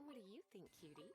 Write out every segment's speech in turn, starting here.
What do you think, cutie?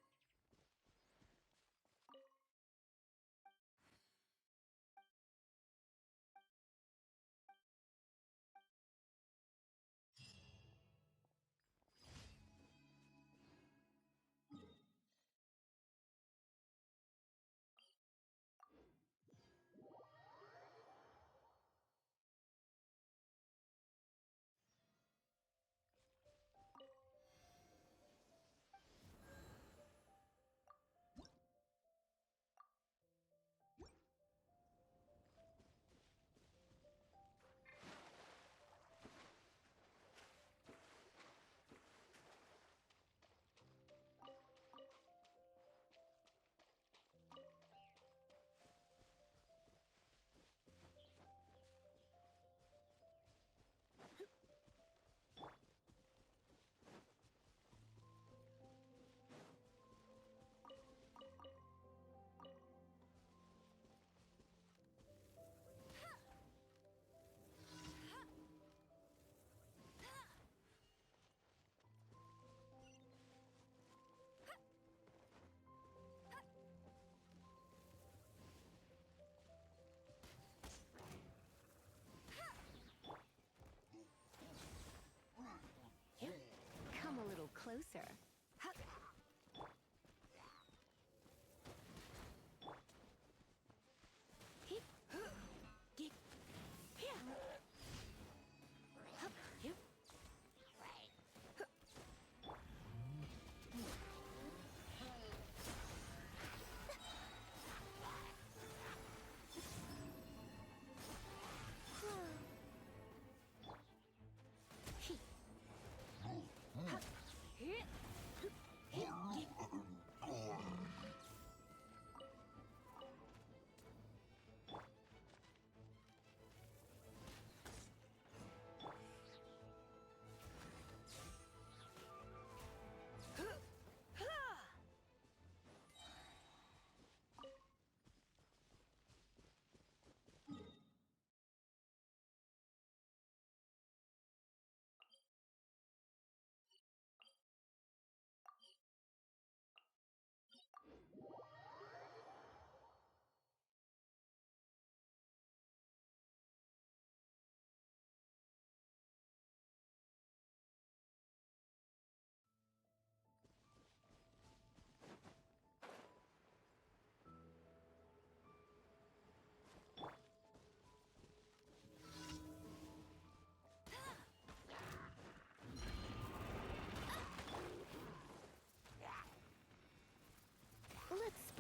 Come a little closer.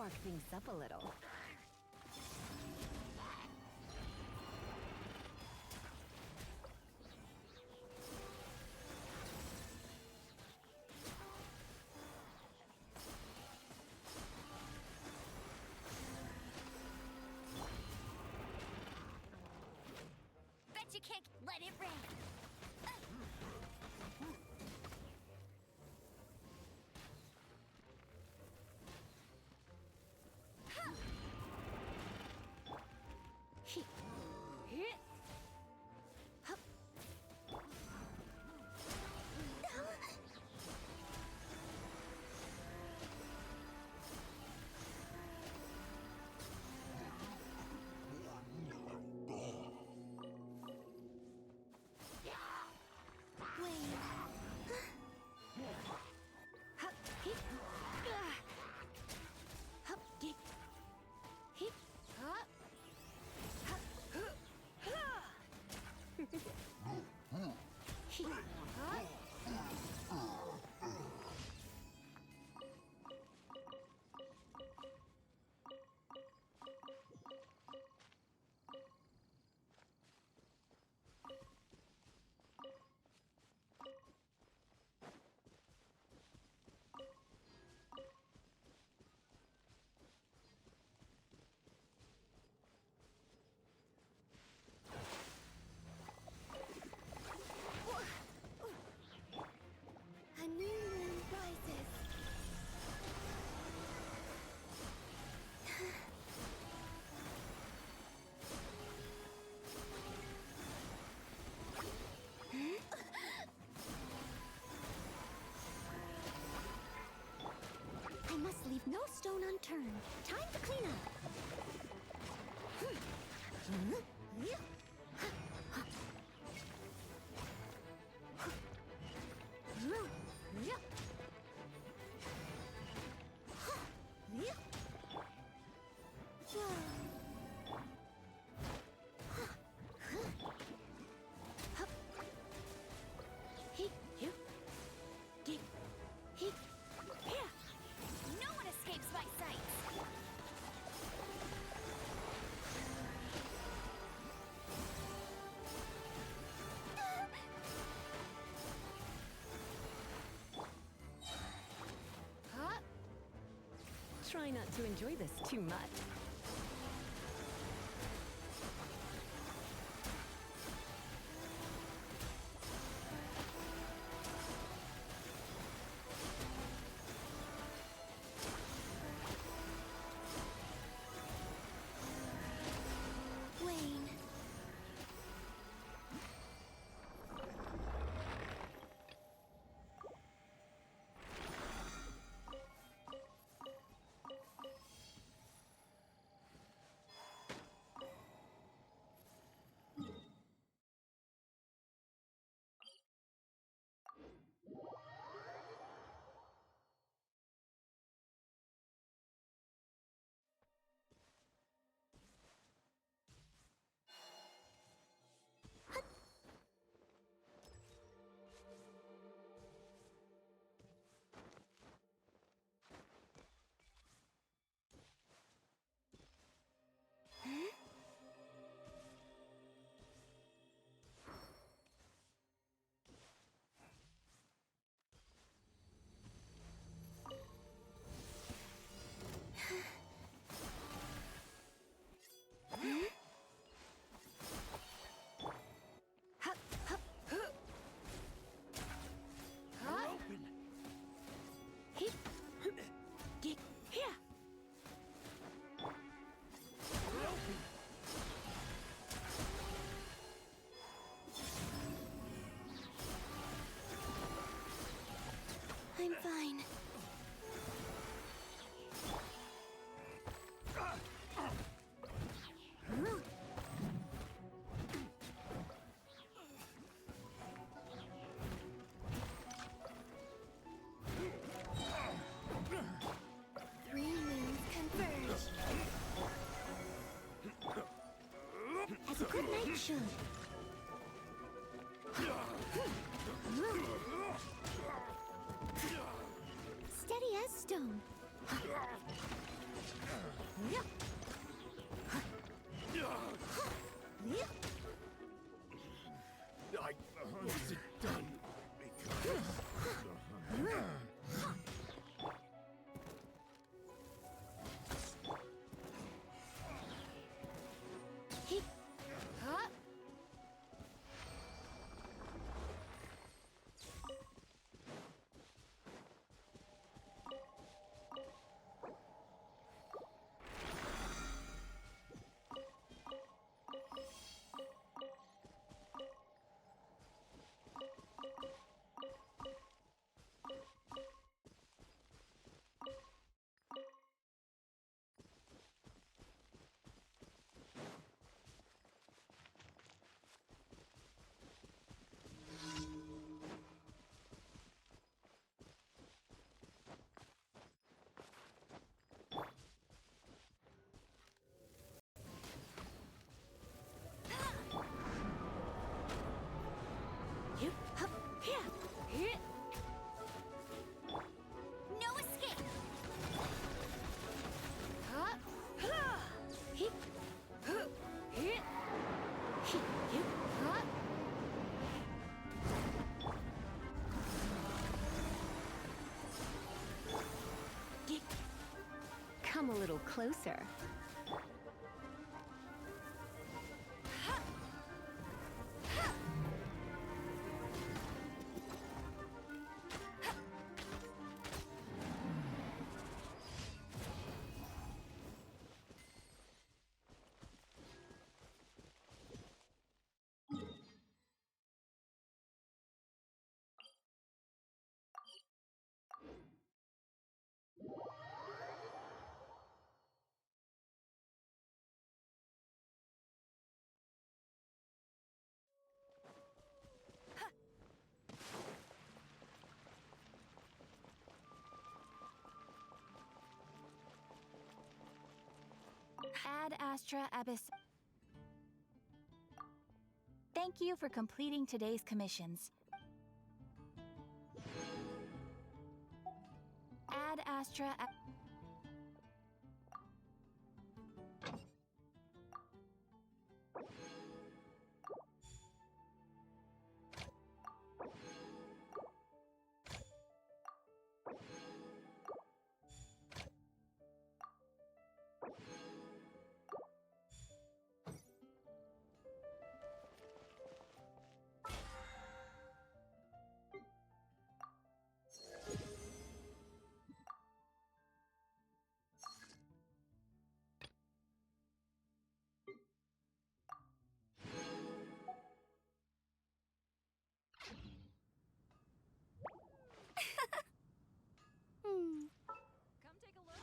talk things up a little. Bet you can't let it rain. A new moon rises. I must leave no stone unturned. Time to clean up. No one escapes my sights. Try not to enjoy this too much. Wayne. I'm fine. Three moons converge. As a good night should. Steady as stone. come a little closer. Ad Astra Abyss. Thank you for completing today's commissions. Ad Astra. Come take a look.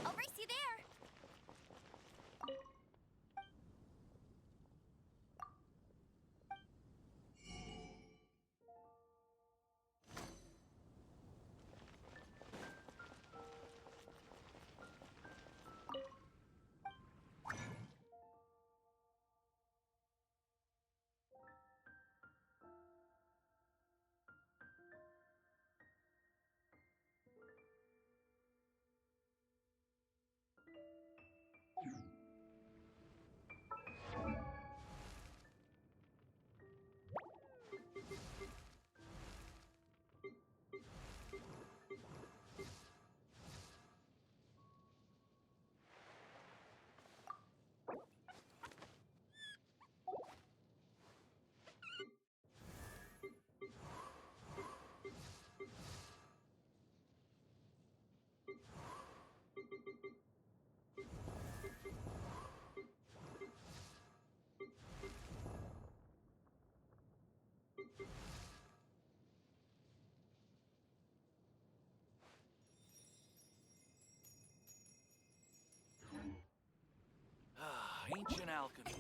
I'll race you there. Ancient alchemy.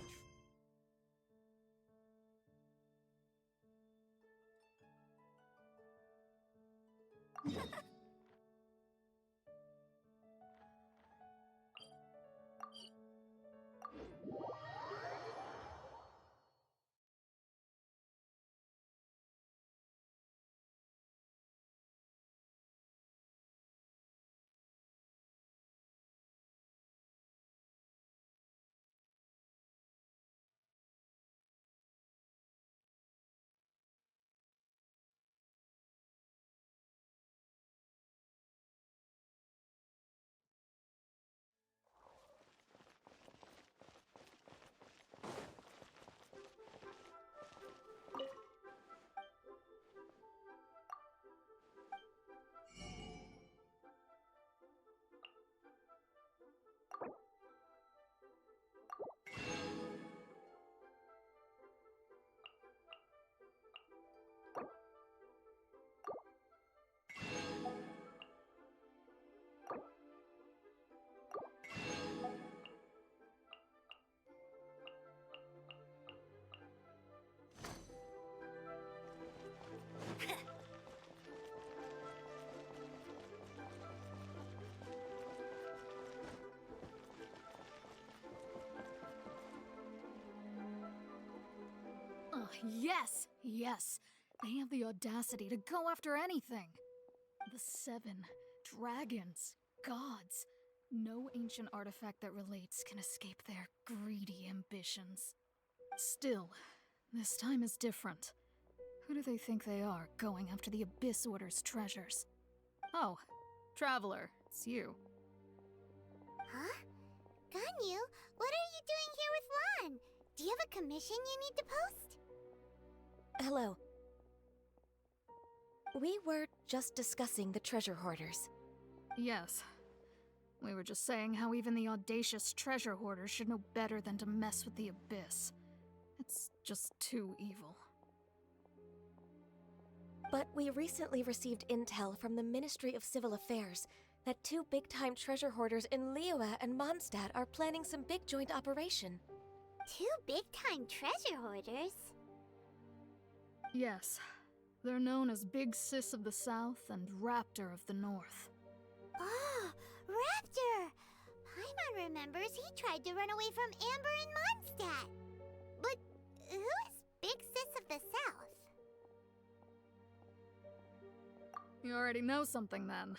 Yes, yes. They have the audacity to go after anything. The 7 dragons, gods. No ancient artifact that relates can escape their greedy ambitions. Still, this time is different. Who do they think they are, going after the Abyss Order's treasures? Oh, Traveler, it's you. Huh? Ganyu, what are you doing here with Lan? Do you have a commission you need to post? Hello. We were just discussing the treasure hoarders. Yes. We were just saying how even the audacious treasure hoarders should know better than to mess with the Abyss. It's just too evil. But we recently received intel from the Ministry of Civil Affairs that 2 big-time treasure hoarders in Liyue and Mondstadt are planning some big joint operation. 2 big-time treasure hoarders? Yes. They're known as Big Sis of the South and Raptor of the North. Oh, Raptor! Paimon remembers he tried to run away from Amber in Mondstadt. But who is Big Sis of the South? You already know something then.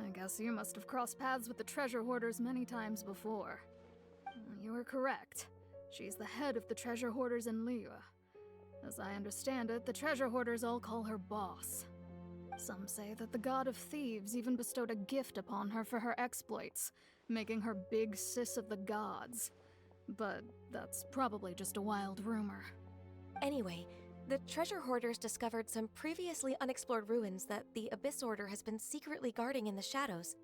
I guess you must have crossed paths with the treasure hoarders many times before. You were correct. She's the head of the treasure hoarders in Liyue. As I understand it, the treasure hoarders all call her boss. Some say that the god of thieves even bestowed a gift upon her for her exploits, making her Big Sis of the gods. But that's probably just a wild rumor. Anyway, the treasure hoarders discovered some previously unexplored ruins that the Abyss Order has been secretly guarding in the shadows.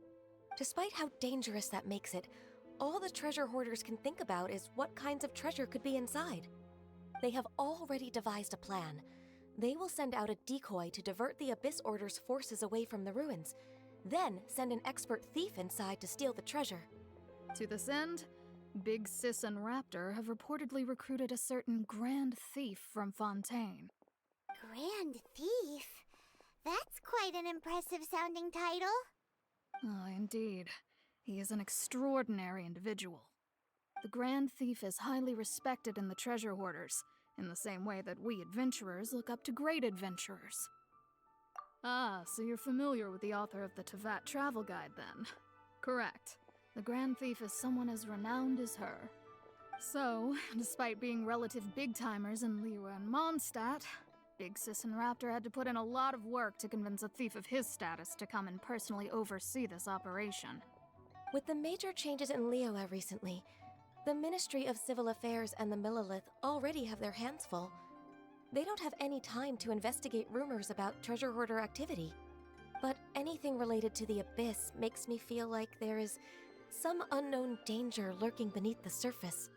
Despite how dangerous that makes it, all the treasure hoarders can think about is what kinds of treasure could be inside. They have already devised a plan. They will send out a decoy to divert the Abyss Order's forces away from the ruins, then send an expert thief inside to steal the treasure. To this end, Big Sis and Raptor have reportedly recruited a certain Grand Thief from Fontaine. Grand Thief? That's quite an impressive sounding title. Ah, indeed. He is an extraordinary individual. The Grand Thief is highly respected in the treasure hoarders, in the same way that we adventurers look up to great adventurers. Ah, so you're familiar with the author of the Tevat Travel Guide, then? Correct. The Grand Thief is someone as renowned as her. So, despite being relative big-timers in Liyue and Mondstadt, Big Sis and Raptor had to put in a lot of work to convince a thief of his status to come and personally oversee this operation. With the major changes in Liyue recently, the Ministry of Civil Affairs and the Millelith already have their hands full. They don't have any time to investigate rumors about treasure hoarder activity. But anything related to the Abyss makes me feel like there is some unknown danger lurking beneath the surface.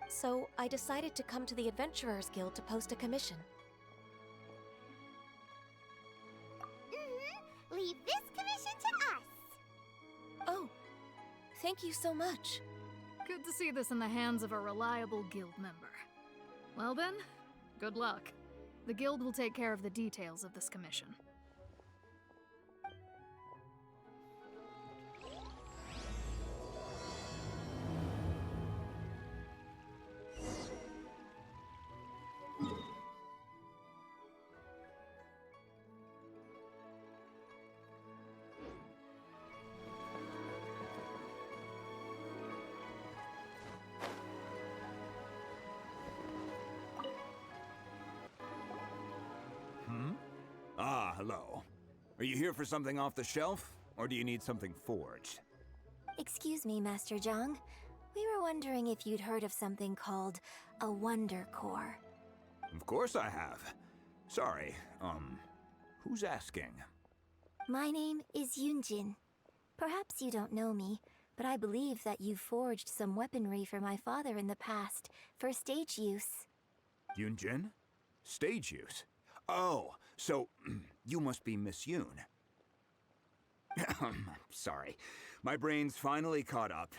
So I decided to come to the Adventurers Guild to post a commission. Leave this commission to us. Oh, thank you so much. Good to see this in the hands of a reliable guild member. Well then, good luck. The guild will take care of the details of this commission. Ah, hello. Are you here for something off the shelf, or do you need something forged? Excuse me, Master Zhang. We were wondering if you'd heard of something called a Wonder Core. Of course I have. Sorry, who's asking? My name is Yunjin. Perhaps you don't know me, but I believe that you forged some weaponry for my father in the past for stage use. Yunjin? Stage use? Oh, so you must be Miss Yoon. Sorry, my brain's finally caught up.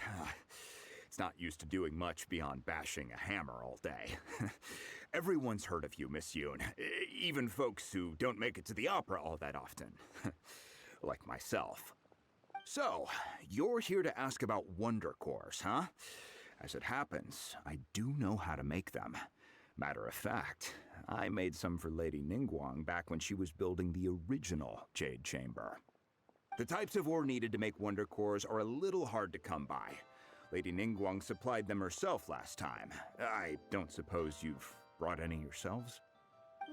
It's not used to doing much beyond bashing a hammer all day. Everyone's heard of you, Miss Yoon. Even folks who don't make it to the opera all that often. Like myself. So, you're here to ask about Wonder Cores, huh? As it happens, I do know how to make them. Matter of fact, I made some for Lady Ningguang back when she was building the original Jade Chamber. The types of ore needed to wonder cores are a little hard to come by. Lady Ningguang supplied them herself last time. I don't suppose you've brought any yourselves?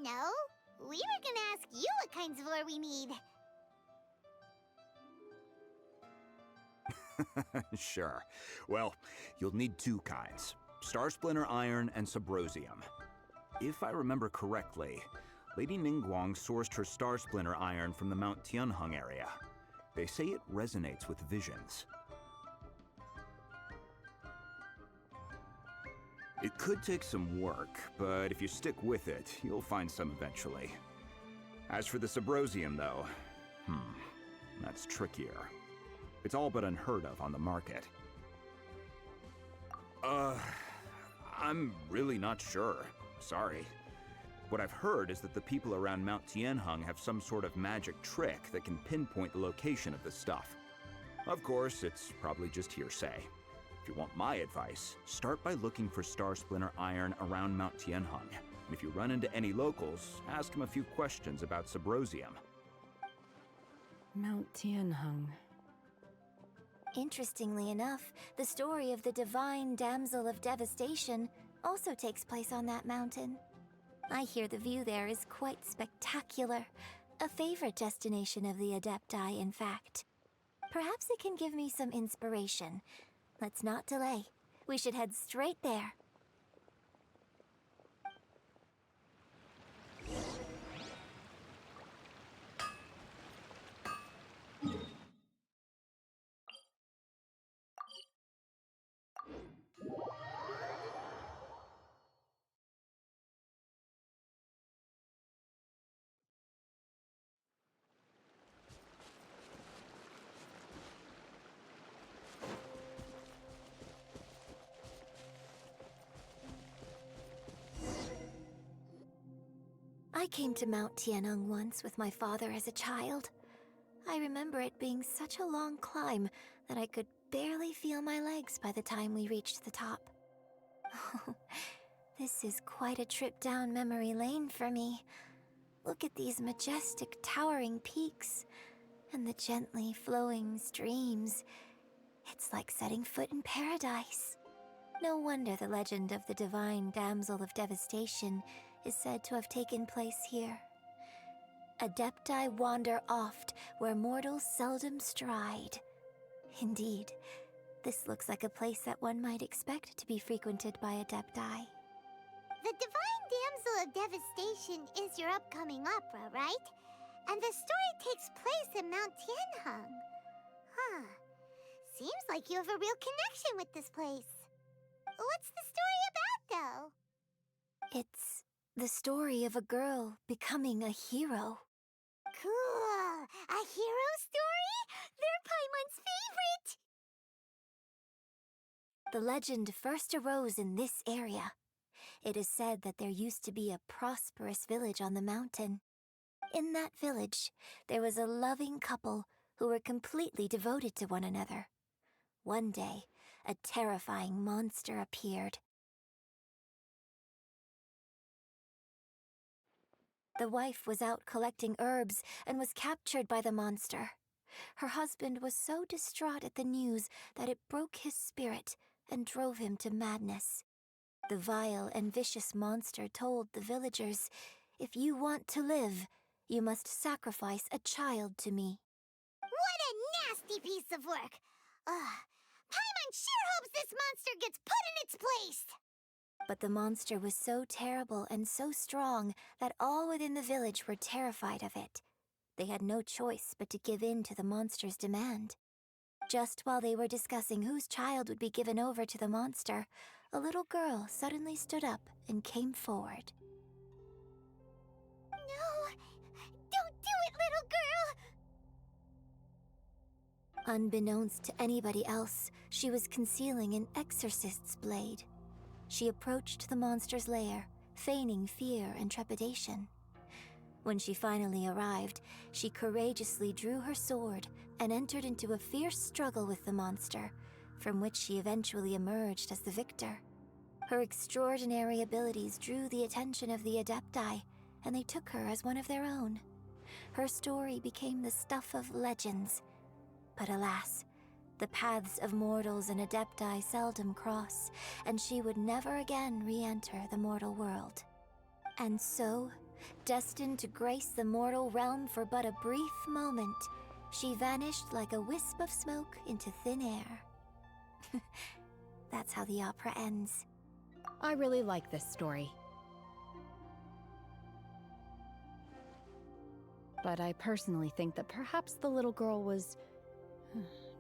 No, we were gonna ask you what kinds of ore we need. Sure. Well, you'll need two kinds. Star Splinter Iron and Subrosium. If I remember correctly, Lady Ningguang sourced her Star Splinter Iron from the Mount Tianheng area. They say it resonates with visions. It could take some work, but if you stick with it, you'll find some eventually. As for the Subrosium, though, that's trickier. It's all but unheard of on the market. I'm really not sure. Sorry. What I've heard is that the people around Mount Tianheng have some sort of magic trick that can pinpoint the location of the stuff. Of course, it's probably just hearsay. If you want my advice, start by looking for Star Splinter Iron around Mount Tianheng. And if you run into any locals, ask them a few questions about Subrosium. Mount Tianheng. Interestingly enough, the story of the divine damsel of devastation also takes place on that mountain. I hear the view there is quite spectacular. A favorite destination of the Adepti, in fact. Perhaps it can give me some inspiration. Let's not delay. We should head straight there. I came to Mount Tianheng once with my father as a child. I remember it being such a long climb that I could barely feel my legs by the time we reached the top. Oh, this is quite a trip down memory lane for me. Look at these majestic towering peaks and the gently flowing streams. It's like setting foot in paradise. No wonder the legend of the divine damsel of devastation is said to have taken place here. Adepti wander oft where mortals seldom stride. Indeed, this looks like a place that one might expect to be frequented by Adepti. The Divine Damsel of Devastation is your upcoming opera, right? And the story takes place in Mount Tianheng. Huh. Seems like you have a real connection with this place. What's the story about, though? It's the story of a girl becoming a hero. Cool! A hero story? They're Paimon's favorite! The legend first arose in this area. It is said that there used to be a prosperous village on the mountain. In that village, there was a loving couple who were completely devoted to one another. One day, a terrifying monster appeared. The wife was out collecting herbs and was captured by the monster. Her husband was so distraught at the news that it broke his spirit and drove him to madness. The vile and vicious monster told the villagers, "If you want to live, you must sacrifice a child to me." What a nasty piece of work! Paimon sure hopes this monster gets put in its place! But the monster was so terrible and so strong that all within the village were terrified of it. They had no choice but to give in to the monster's demand. Just while they were discussing whose child would be given over to the monster, a little girl suddenly stood up and came forward. No! Don't do it, little girl! Unbeknownst to anybody else, she was concealing an exorcist's blade. She approached the monster's lair, feigning fear and trepidation. When she finally arrived, she courageously drew her sword and entered into a fierce struggle with the monster, from which she eventually emerged as the victor. Her extraordinary abilities drew the attention of the Adepti, and they took her as one of their own. Her story became the stuff of legends. But alas, the paths of mortals and Adepti seldom cross, and she would never again re-enter the mortal world. And so, destined to grace the mortal realm for but a brief moment, she vanished like a wisp of smoke into thin air. That's how the opera ends. I really like this story. But I personally think that perhaps the little girl was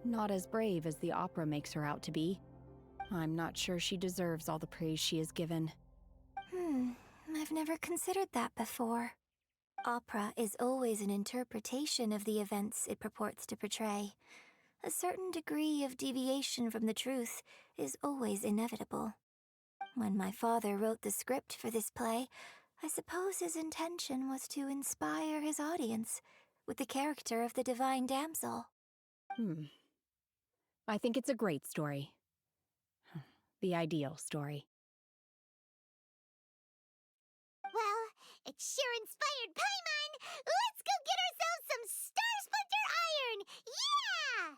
not as brave as the opera makes her out to be. I'm not sure she deserves all the praise she is given. I've never considered that before. Opera is always an interpretation of the events it purports to portray. A certain degree of deviation from the truth is always inevitable. When my father wrote the script for this play, I suppose his intention was to inspire his audience with the character of the divine damsel. I think it's a great story. The ideal story. Well, it sure inspired Paimon! Let's go get ourselves some Star Splinter Iron! Yeah!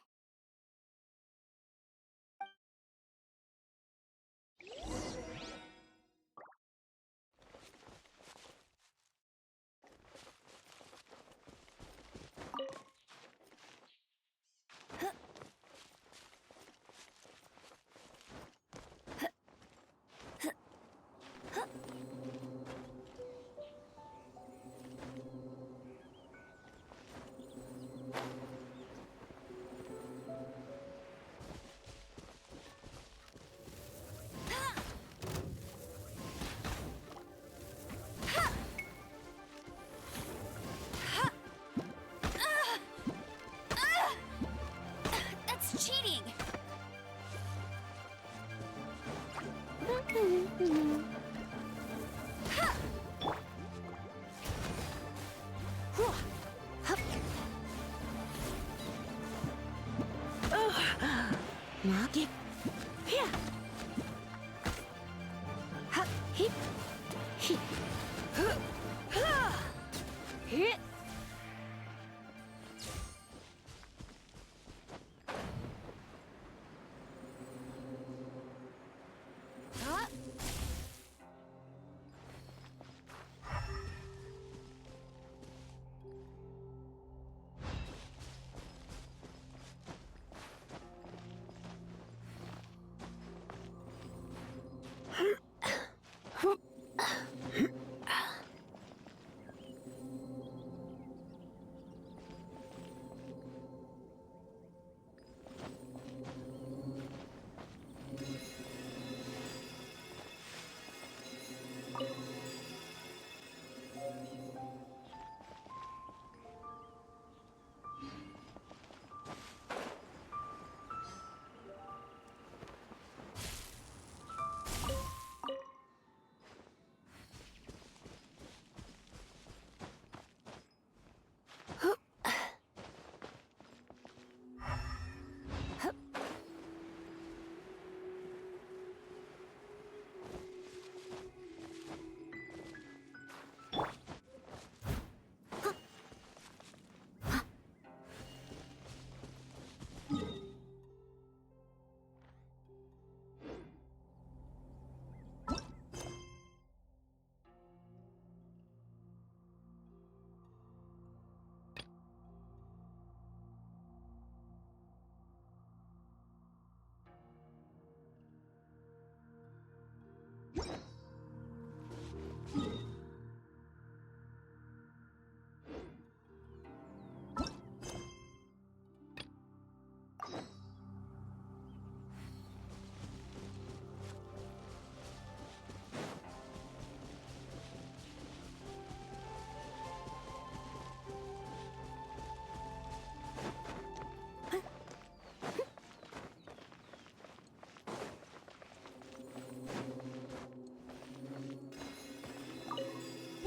That's cheating!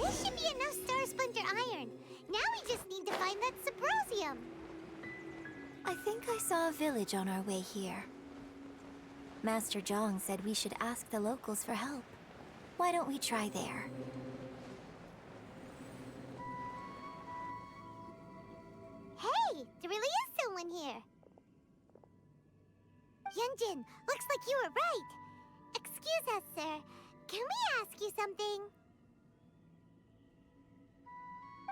This should be enough Star Splinter Iron. Now we just need to find that Subrosium. I think I saw a village on our way here. Master Zhang said we should ask the locals for help. Why don't we try there? Hey, there really is someone here. Yunjin, looks like you were right. Excuse us, sir. Can we ask you something?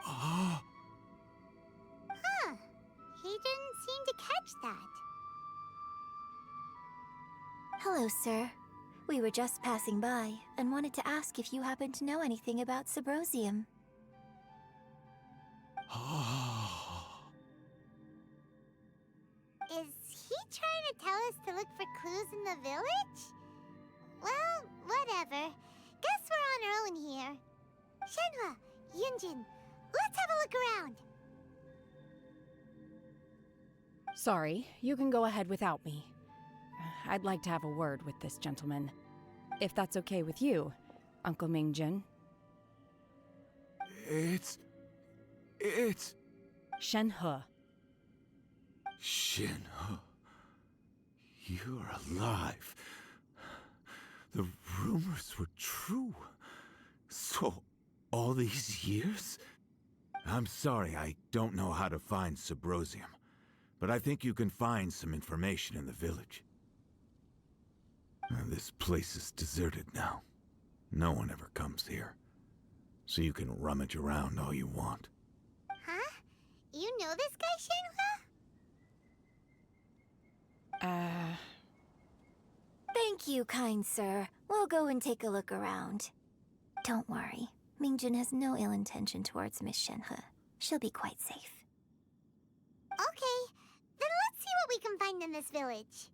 Huh. He didn't seem to catch that. Hello, sir. We were just passing by and wanted to ask if you happen to know anything about Subrosium. Is he trying to tell us to look for clues in the village? Well, whatever. Guess we're on our own here. Shenhua, Yunjin, let's have a look around. Sorry, you can go ahead without me. I'd like to have a word with this gentleman. If that's okay with you, Uncle Mingjin. It's... Shenhe. Shinhe. You're alive. The rumors were true. So, all these years? I'm sorry, I don't know how to find Subrosium, but I think you can find some information in the village. This place is deserted now. No one ever comes here. So you can rummage around all you want. Huh? You know this guy, Shenhua? Thank you, kind sir. We'll go and take a look around. Don't worry. Mingjin has no ill intention towards Miss Shenhe. She'll be quite safe. Okay, then let's see what we can find in this village.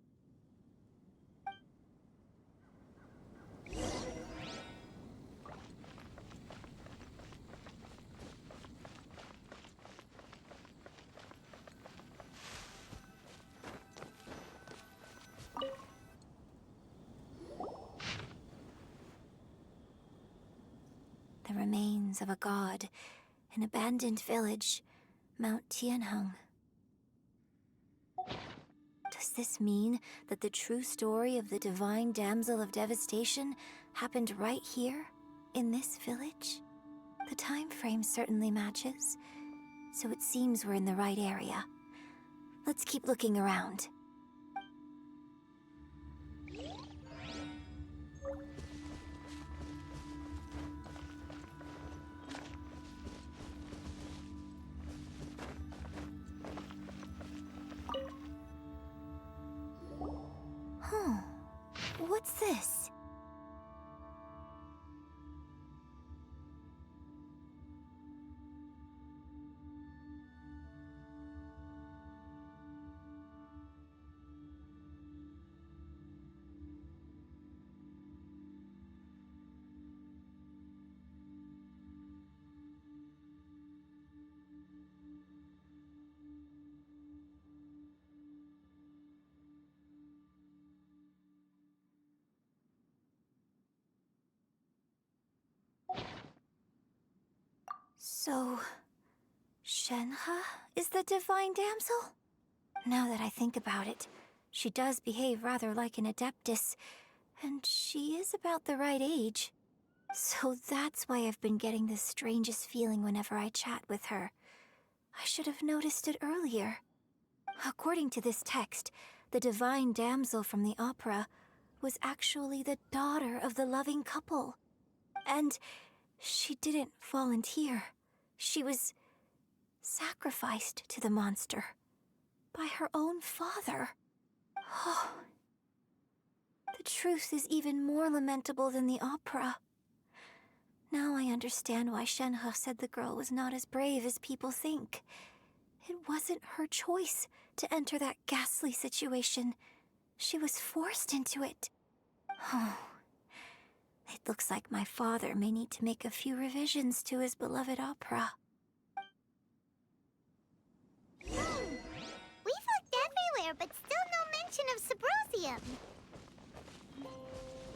The remains of a god, an abandoned village, Mount Tianheng. Does this mean that the true story of the divine damsel of devastation happened right here, in this village? The time frame certainly matches, so it seems we're in the right area. Let's keep looking around. What's this? So, Shenhe is the divine damsel? Now that I think about it, she does behave rather like an adeptus, and she is about the right age. So that's why I've been getting the strangest feeling whenever I chat with her. I should have noticed it earlier. According to this text, the divine damsel from the opera was actually the daughter of the loving couple. And she didn't volunteer. She was sacrificed to the monster by her own father. Oh, the truth is even more lamentable than the opera. Now I understand why Shenhe said the girl was not as brave as people think. It wasn't her choice to enter that ghastly situation. She was forced into it. Oh, it looks like my father may need to make a few revisions to his beloved opera. We've looked everywhere, but still no mention of Subrosium.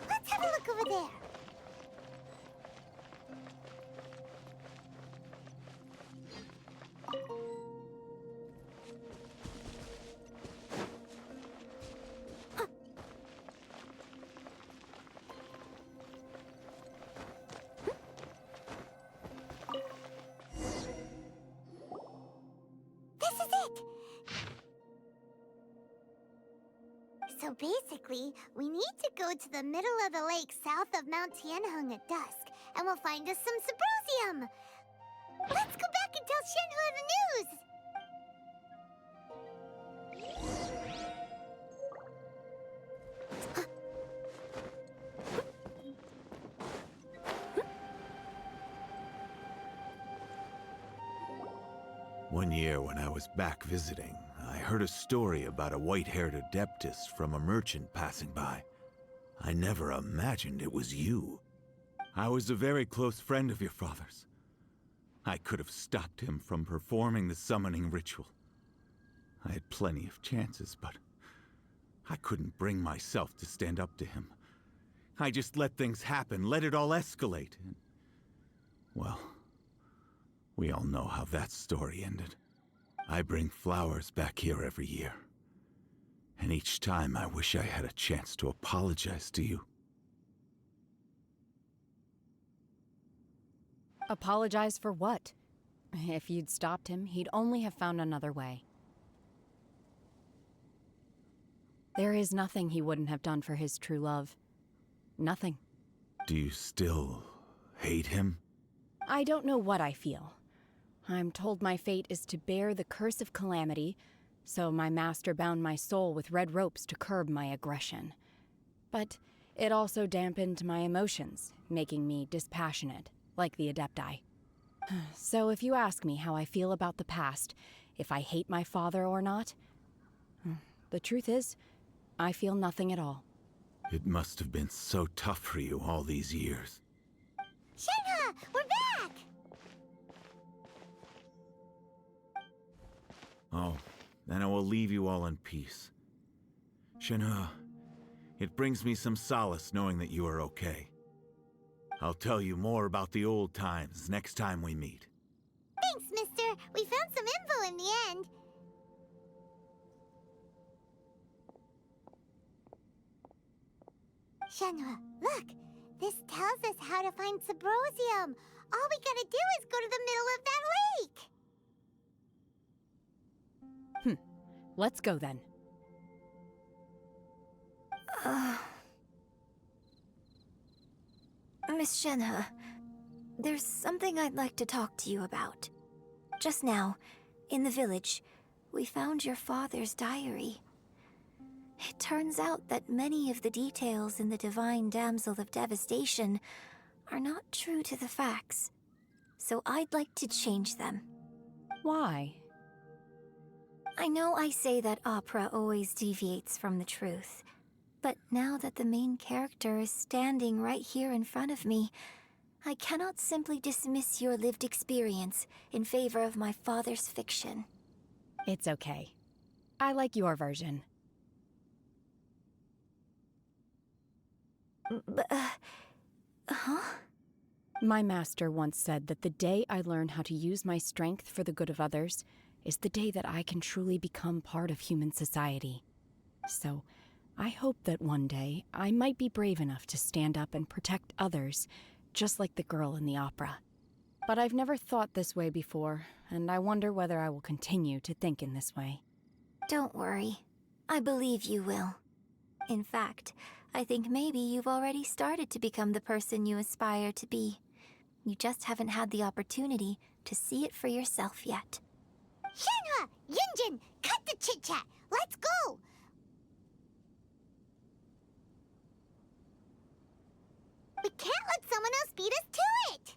Let's have a look over there. is it? So basically, we need to go to the middle of the lake south of Mount Tianheng at dusk, and we'll find us some Symposium! Let's go back and tell Shenhua the news! One year when I was back visiting, I heard a story about a white-haired adeptus from a merchant passing by. I never imagined it was you. I was a very close friend of your father's. I could have stopped him from performing the summoning ritual. I had plenty of chances, but I couldn't bring myself to stand up to him. I just let things happen, let it all escalate. And, well, we all know how that story ended. I bring flowers back here every year. And each time I wish I had a chance to apologize to you. Apologize for what? If you'd stopped him, he'd only have found another way. There is nothing he wouldn't have done for his true love. Nothing. Do you still hate him? I don't know what I feel. I'm told my fate is to bear the curse of calamity, so my master bound my soul with red ropes to curb my aggression. But it also dampened my emotions, making me dispassionate, like the Adepti. So if you ask me how I feel about the past, if I hate my father or not, the truth is, I feel nothing at all. It must have been so tough for you all these years. Shenhua, we're back! Oh, then I will leave you all in peace. Shenhua, it brings me some solace knowing that you are okay. I'll tell you more about the old times next time we meet. Thanks, mister. We found some info in the end. Shenhua, look! This tells us how to find Symposium. All we gotta do is go to the middle of that lake! Let's go then. Miss Shenhe, there's something I'd like to talk to you about. Just now, in the village, we found your father's diary. It turns out that many of the details in the Divine Damsel of Devastation are not true to the facts. So I'd like to change them. Why? I know I say that opera always deviates from the truth, but now that the main character is standing right here in front of me, I cannot simply dismiss your lived experience in favor of my father's fiction. It's okay. I like your version. Huh? My master once said that the day I learn how to use my strength for the good of others is the day that I can truly become part of human society. So, I hope that one day I might be brave enough to stand up and protect others, just like the girl in the opera. But I've never thought this way before, and I wonder whether I will continue to think in this way. Don't worry. I believe you will. In fact, I think maybe you've already started to become the person you aspire to be. You just haven't had the opportunity to see it for yourself yet. Shenhua! Yunjin! Cut the chit-chat! Let's go! We can't let someone else beat us to it!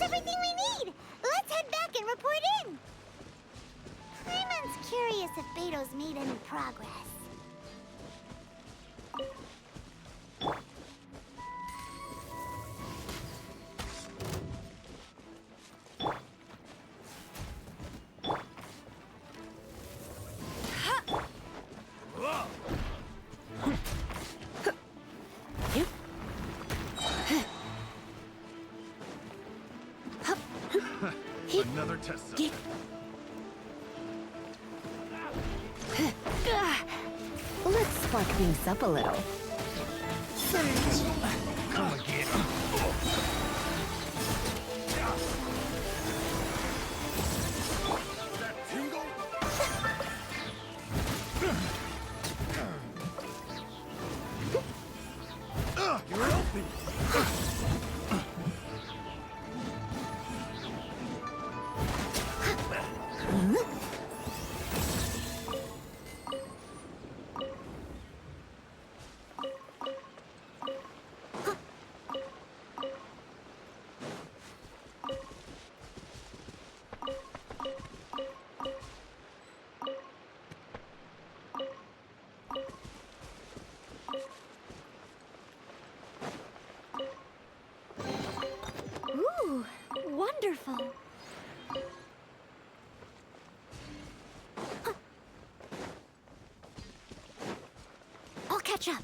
everything we need! Let's head back and report in! Paimon's curious if Beto's made any progress. Another test cell. Let's spark things up a little. Come again. That tingle? You're open. Ooh, wonderful. I'll catch up.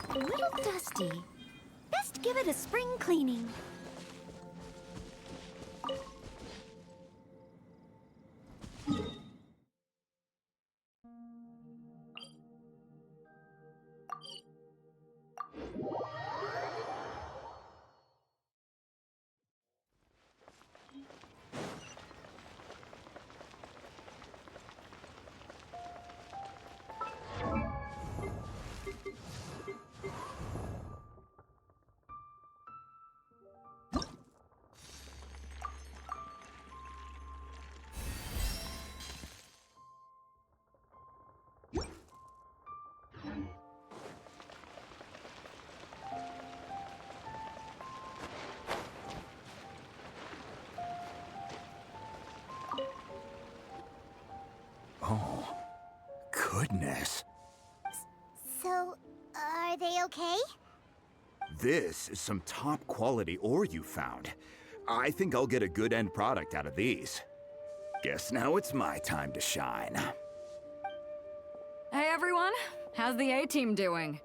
A little dusty. Best give it a spring cleaning. Oh, goodness. So, are they okay? This is some top quality ore you found. I think I'll get a good end product out of these. Guess now it's my time to shine. Hey everyone, how's the A-team doing?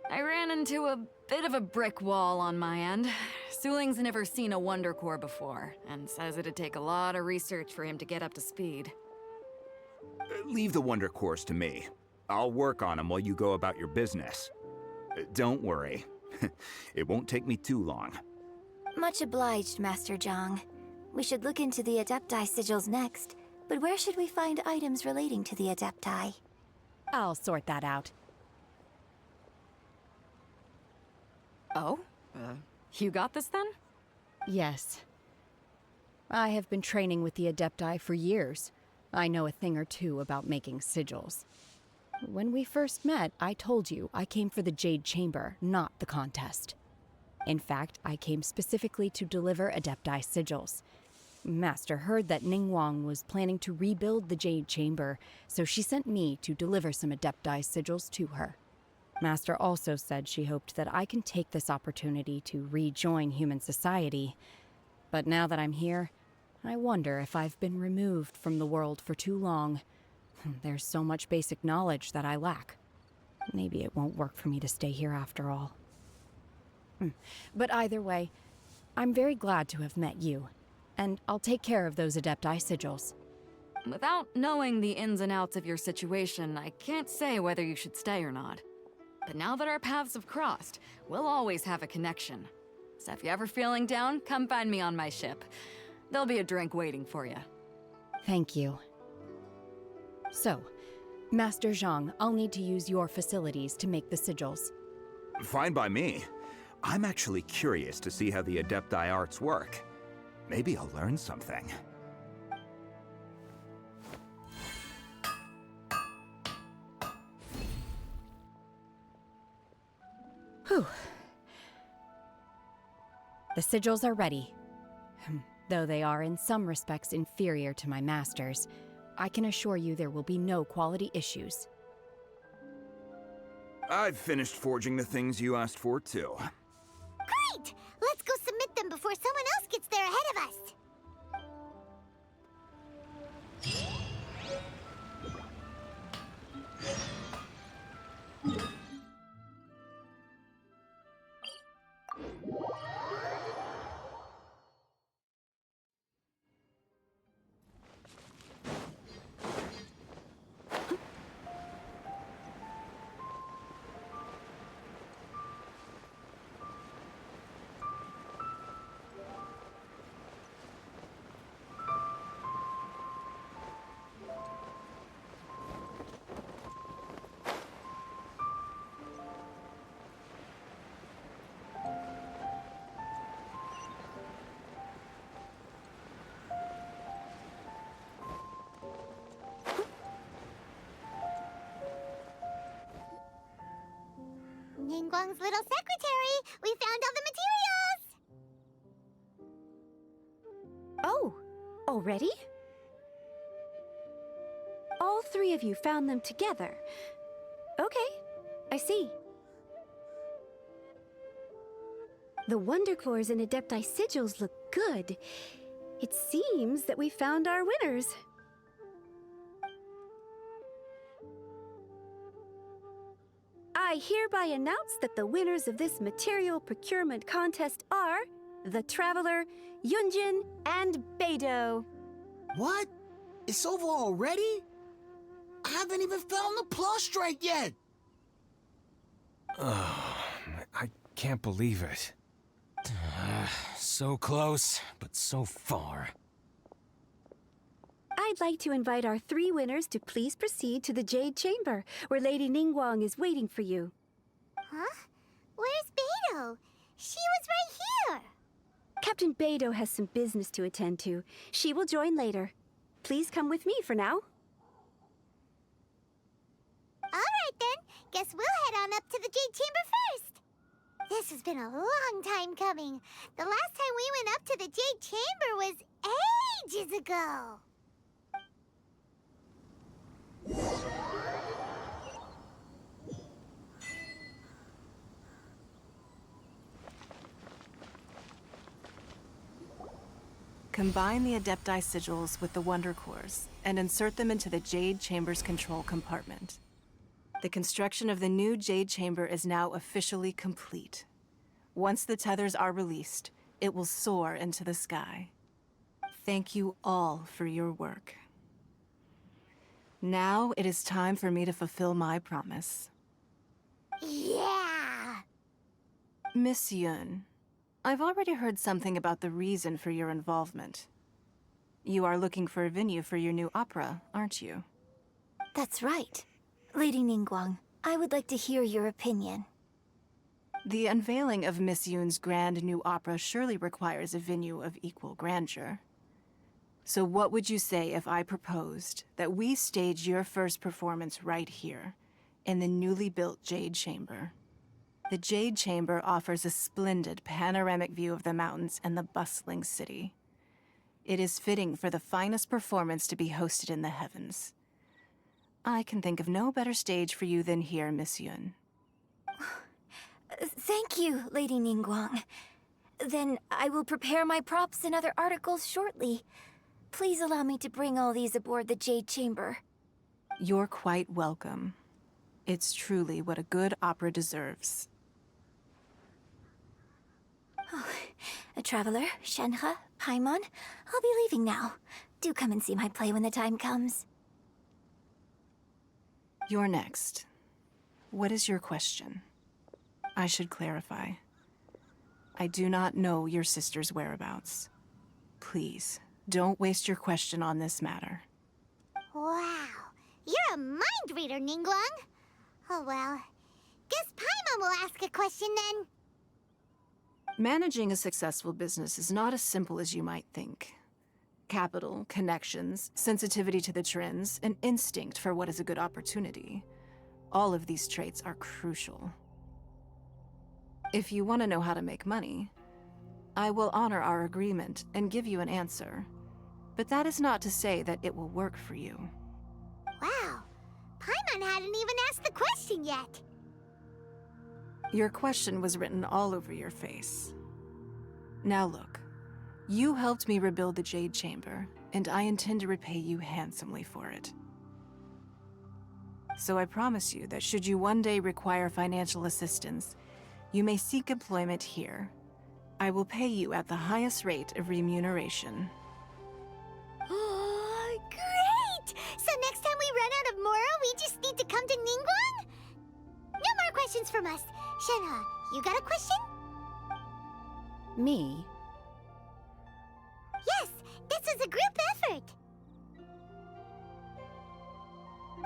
I ran into a bit of a brick wall on my end. Suling's never seen a Wonder Core before, and says it'd take a lot of research for him to get up to speed. Leave the Wonder Cores to me. I'll work on them while you go about your business. Don't worry. It won't take me too long. Much obliged, Master Zhang. We should look into the Adepti sigils next, but where should we find items relating to the Adepti? I'll sort that out. Oh? You got this then? Yes. I have been training with the Adepti for years. I know a thing or two about making sigils. When we first met, I told you I came for the Jade Chamber, not the contest. In fact, I came specifically to deliver Adepti sigils. Master heard that Ningguang was planning to rebuild the Jade Chamber, so she sent me to deliver some Adepti sigils to her. Master also said she hoped that I can take this opportunity to rejoin human society. But now that I'm here, I wonder if I've been removed from the world for too long. There's so much basic knowledge that I lack. Maybe it won't work for me to stay here after all. But either way, I'm very glad to have met you, and I'll take care of those Adepti sigils. Without knowing the ins and outs of your situation, I can't say whether you should stay or not. But now that our paths have crossed, we'll always have a connection. So if you're ever feeling down, come find me on my ship. There'll be a drink waiting for you. Thank you. So, Master Zhang, I'll need to use your facilities to make the sigils. Fine by me. I'm actually curious to see how the Adepti arts work. Maybe I'll learn something. Whew. The sigils are ready. Though they are in some respects inferior to my master's, I can assure you there will be no quality issues. I've finished forging the things you asked for, too. Great! Let's go submit them before someone else gets there ahead of us. Ningguang's little secretary! We found all the materials! Oh, already? All three of you found them together. Okay, I see. The Wonder Cores and Adepti sigils look good. It seems that we found our winners. I hereby announce that the winners of this material procurement contest are the Traveler, Yunjin, and Beidou. What? It's over already? I haven't even found the prostrate yet! I can't believe it. So close, but so far. I'd like to invite our three winners to please proceed to the Jade Chamber, where Lady Ningguang is waiting for you. Huh? Where's Beidou? She was right here! Captain Beidou has some business to attend to. She will join later. Please come with me for now. Alright then, guess we'll head on up to the Jade Chamber first! This has been a long time coming. The last time we went up to the Jade Chamber was ages ago! Combine the Adepti sigils with the Wonder Cores and insert them into the Jade Chamber's control compartment. The construction of the new Jade Chamber is now officially complete. Once the tethers are released, it will soar into the sky. Thank you all for your work. Now it is time for me to fulfill my promise. Yeah! Miss Yun, I've already heard something about the reason for your involvement. You are looking for a venue for your new opera, aren't you? That's right. Lady Ningguang, I would like to hear your opinion. The unveiling of Miss Yun's grand new opera surely requires a venue of equal grandeur. So what would you say if I proposed that we stage your first performance right here, in the newly built Jade Chamber? The Jade Chamber offers a splendid panoramic view of the mountains and the bustling city. It is fitting for the finest performance to be hosted in the heavens. I can think of no better stage for you than here, Miss Yun. Thank you, Lady Ningguang. Then I will prepare my props and other articles shortly. Please allow me to bring all these aboard the Jade Chamber. You're quite welcome. It's truly what a good opera deserves. Oh, a traveler, Shenhe, Paimon, I'll be leaving now. Do come and see my play when the time comes. You're next. What is your question? I should clarify. I do not know your sister's whereabouts. Please, don't waste your question on this matter. Wow, you're a mind reader, Ningguang. Oh well, guess Paimon will ask a question then. Managing a successful business is not as simple as you might think. Capital, connections, sensitivity to the trends, and instinct for what is a good opportunity. All of these traits are crucial. If you want to know how to make money, I will honor our agreement and give you an answer. But that is not to say that it will work for you. Wow, Paimon hadn't even asked the question yet. Your question was written all over your face. Now look, you helped me rebuild the Jade Chamber, and I intend to repay you handsomely for it. So I promise you that should you one day require financial assistance, you may seek employment here. I will pay you at the highest rate of remuneration. Oh, great! So next time we run out of Moro, we just need to come to Ningguang? No more questions from us. Shenhe, you got a question? Me? Yes, this is a group effort.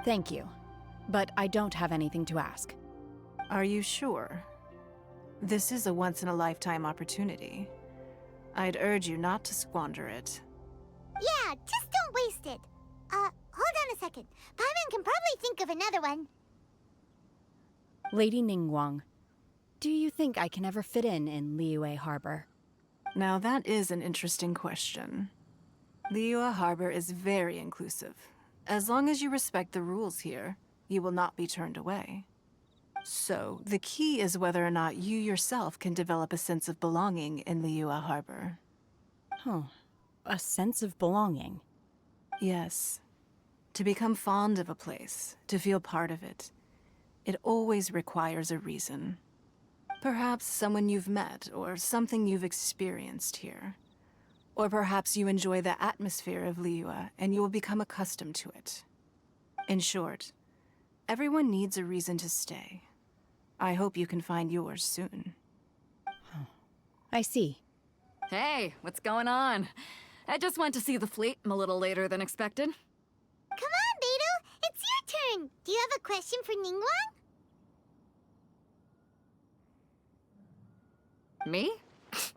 Thank you. But I don't have anything to ask. Are you sure? This is a once-in-a-lifetime opportunity. I'd urge you not to squander it. Yeah, just don't waste it. Hold on a second. Paimon can probably think of another one. Lady Ningguang, do you think I can ever fit in Liyue Harbor? Now that is an interesting question. Liyue Harbor is very inclusive. As long as you respect the rules here, you will not be turned away. So, the key is whether or not you yourself can develop a sense of belonging in Liyue Harbor. Huh. A sense of belonging. Yes. To become fond of a place, to feel part of it, it always requires a reason. Perhaps someone you've met, or something you've experienced here. Or perhaps you enjoy the atmosphere of Liyue, and you will become accustomed to it. In short, everyone needs a reason to stay. I hope you can find yours soon. I see. Hey, what's going on? I just went to see the fleet a little later than expected. Come on, Beidou, it's your turn. Do you have a question for Ningguang? Me?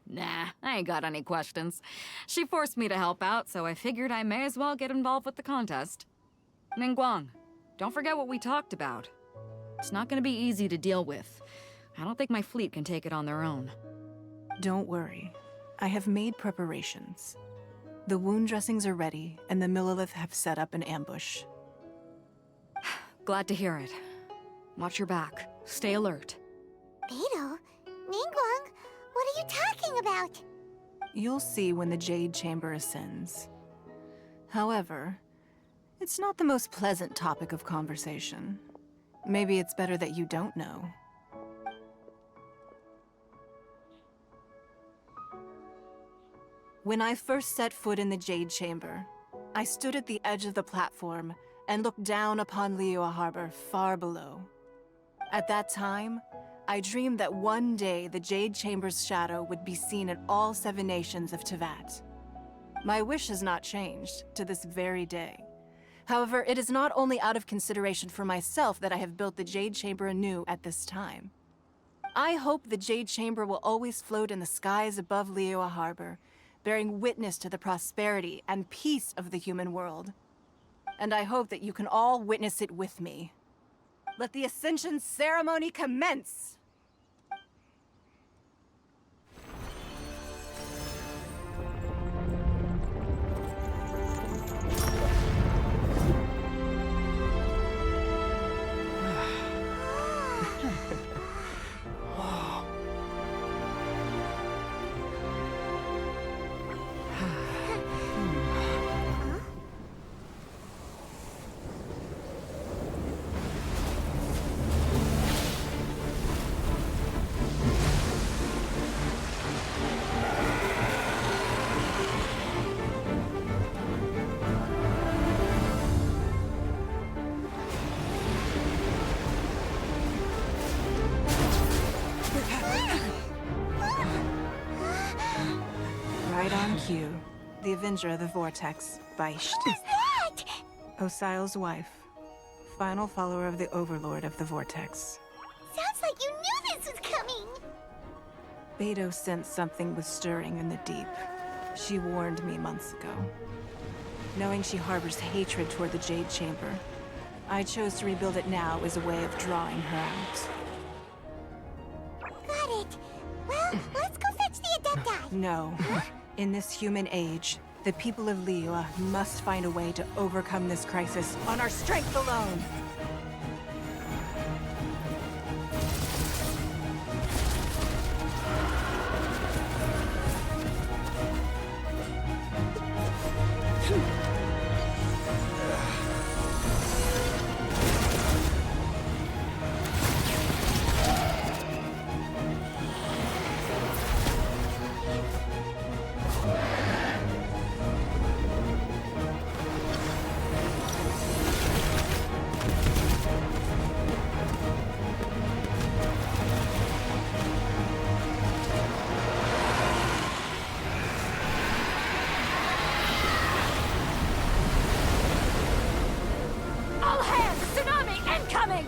Nah, I ain't got any questions. She forced me to help out, so I figured I may as well get involved with the contest. Ningguang, don't forget what we talked about. It's not gonna be easy to deal with. I don't think my fleet can take it on their own. Don't worry. I have made preparations. The wound dressings are ready, and the Millilith have set up an ambush. Glad to hear it. Watch your back. Stay alert. Beidou, Ningguang, what are you talking about? You'll see when the Jade Chamber ascends. However, it's not the most pleasant topic of conversation. Maybe it's better that you don't know. When I first set foot in the Jade Chamber, I stood at the edge of the platform and looked down upon Liyue Harbor far below. At that time, I dreamed that one day the Jade Chamber's shadow would be seen in all 7 nations of Teyvat. My wish has not changed to this very day. However, it is not only out of consideration for myself that I have built the Jade Chamber anew at this time. I hope the Jade Chamber will always float in the skies above Liyue Harbor, bearing witness to the prosperity and peace of the human world. And I hope that you can all witness it with me. Let the Ascension ceremony commence! Q, the Avenger of the Vortex, Beisht. Who's that? Osial's wife. Final follower of the Overlord of the Vortex. Sounds like you knew this was coming. Beto sensed something was stirring in the deep. She warned me months ago. Knowing she harbors hatred toward the Jade Chamber, I chose to rebuild it now as a way of drawing her out. Got it. Well, let's go fetch the Adepti. No. In this human age, the people of Liyue must find a way to overcome this crisis on our strength alone. All hands! Tsunami incoming!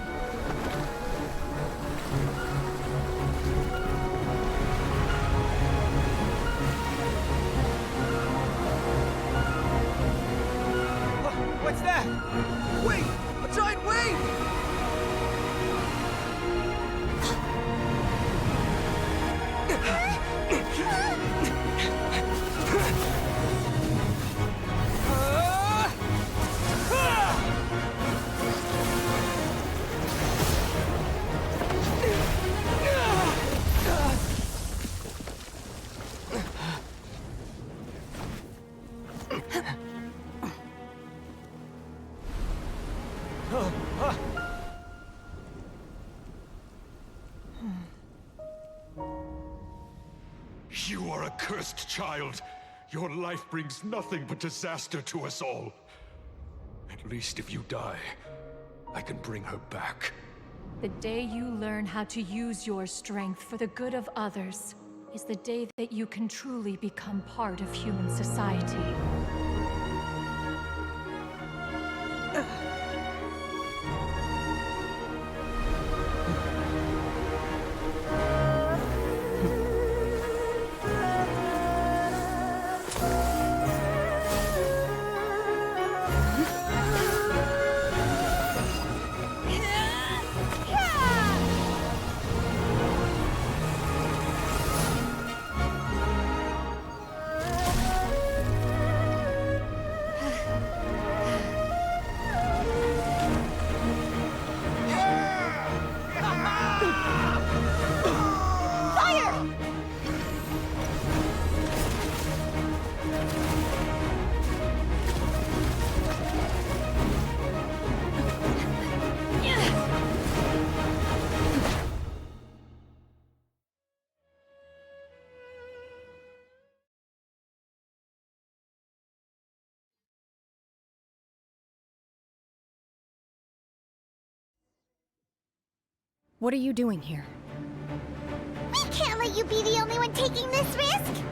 What's that? Wait! A giant wave! You are a cursed child. Your life brings nothing but disaster to us all. At least if you die, I can bring her back. The day you learn how to use your strength for the good of others is the day that you can truly become part of human society. What are you doing here? We can't let you be the only one taking this risk.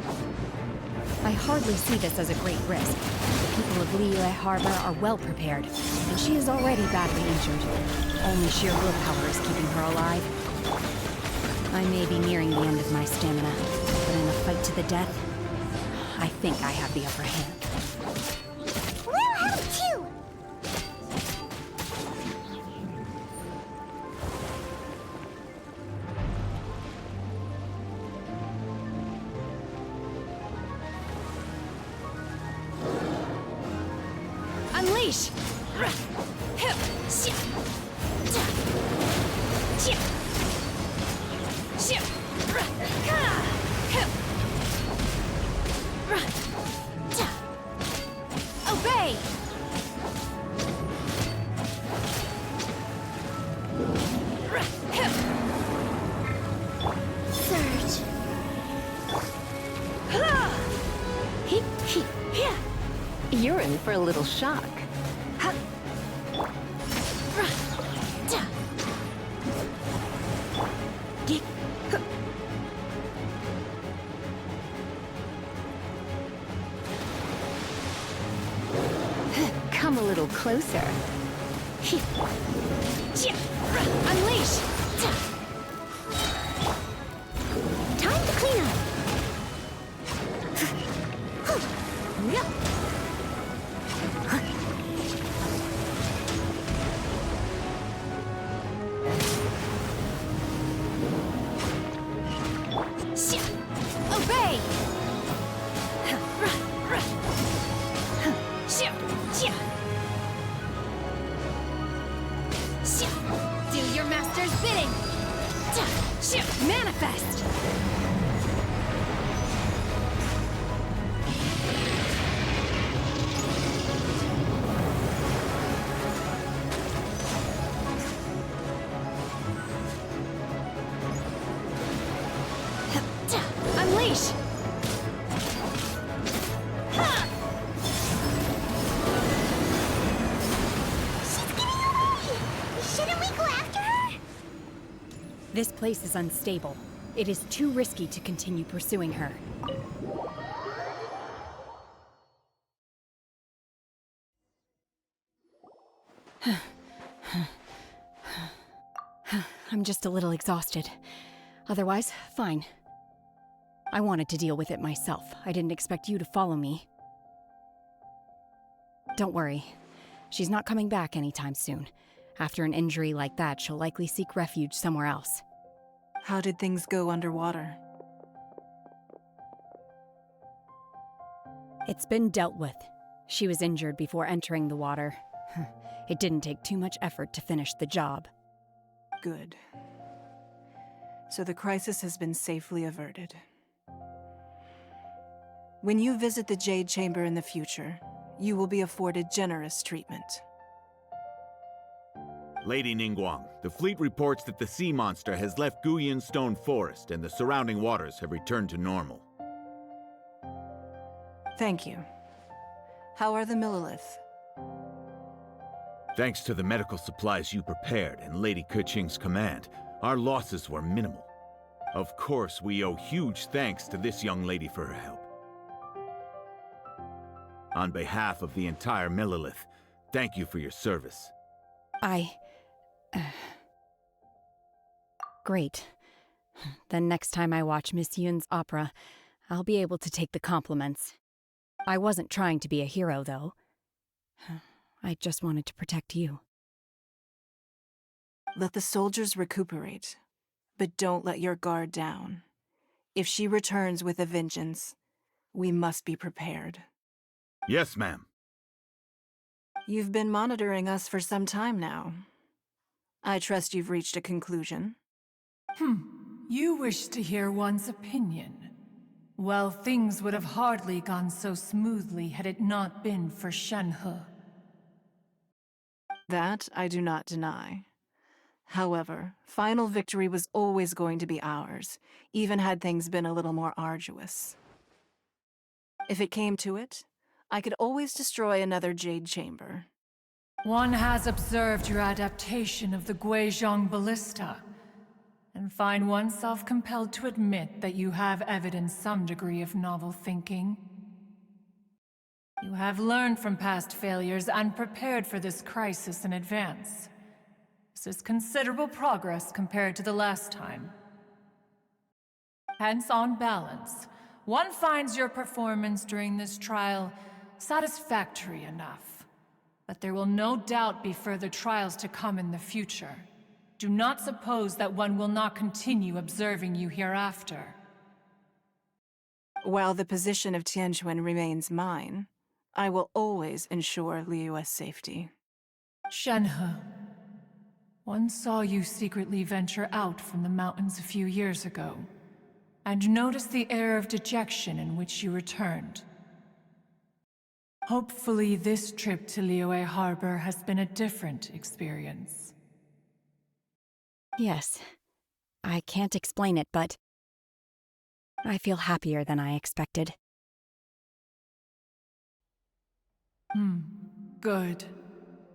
I hardly see this as a great risk. The people of Liyue Harbor are well prepared, and she is already badly injured. Only sheer willpower is keeping her alive. I may be nearing the end of my stamina, but in a fight to the death, I think I have the upper hand. We'll help too. Unleash! Obey! Surge. You're in for a little shock. closer. Unleash! Time to clean up! Obey! Do your master's bidding! Manifest! Unleash! She's getting away! Shouldn't we go after her? This place is unstable. It is too risky to continue pursuing her. I'm just a little exhausted. Otherwise, fine. I wanted to deal with it myself. I didn't expect you to follow me. Don't worry. She's not coming back anytime soon. After an injury like that, she'll likely seek refuge somewhere else. How did things go underwater? It's been dealt with. She was injured before entering the water. It didn't take too much effort to finish the job. Good. So the crisis has been safely averted. When you visit the Jade Chamber in the future, you will be afforded generous treatment. Lady Ningguang, the fleet reports that the sea monster has left Guyan Stone Forest and the surrounding waters have returned to normal. Thank you. How are the Millilith? Thanks to the medical supplies you prepared and Lady Keqing's command, our losses were minimal. Of course, we owe huge thanks to this young lady for her help. On behalf of the entire Millilith, thank you for your service. Great. Then next time I watch Miss Yun's opera, I'll be able to take the compliments. I wasn't trying to be a hero, though. I just wanted to protect you. Let the soldiers recuperate, but don't let your guard down. If she returns with a vengeance, we must be prepared. Yes, ma'am. You've been monitoring us for some time now. I trust you've reached a conclusion. You wish to hear one's opinion. Well, things would have hardly gone so smoothly had it not been for Shenhe. That I do not deny. However, final victory was always going to be ours, even had things been a little more arduous. If it came to it, I could always destroy another Jade Chamber. One has observed your adaptation of the Guizhong Ballista, and find oneself compelled to admit that you have evidenced some degree of novel thinking. You have learned from past failures and prepared for this crisis in advance. This is considerable progress compared to the last time. Hence, on balance, one finds your performance during this trial satisfactory enough. But there will no doubt be further trials to come in the future. Do not suppose that one will not continue observing you hereafter. While the position of Tianquan remains mine, I will always ensure Liyue's safety. Shenhe, one saw you secretly venture out from the mountains a few years ago, and noticed the air of dejection in which you returned. Hopefully this trip to Liyue Harbor has been a different experience. Yes. I can't explain it, but I feel happier than I expected. Good.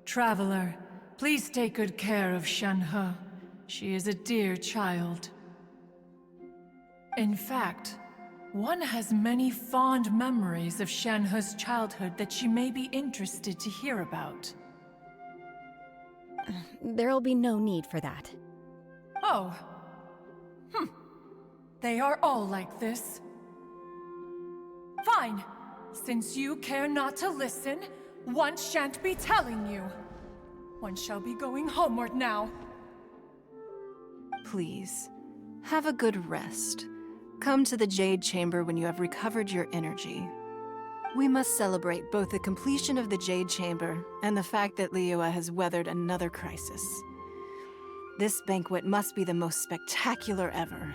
Traveler, please take good care of Shenhe. She is a dear child. In fact, one has many fond memories of Shenhe's childhood that you may be interested to hear about. there'll be no need for that. Oh. They are all like this. Fine. Since you care not to listen, one shan't be telling you. One shall be going homeward now. Please, have a good rest. Come to the Jade Chamber when you have recovered your energy. We must celebrate both the completion of the Jade Chamber and the fact that Liyue has weathered another crisis. This banquet must be the most spectacular ever.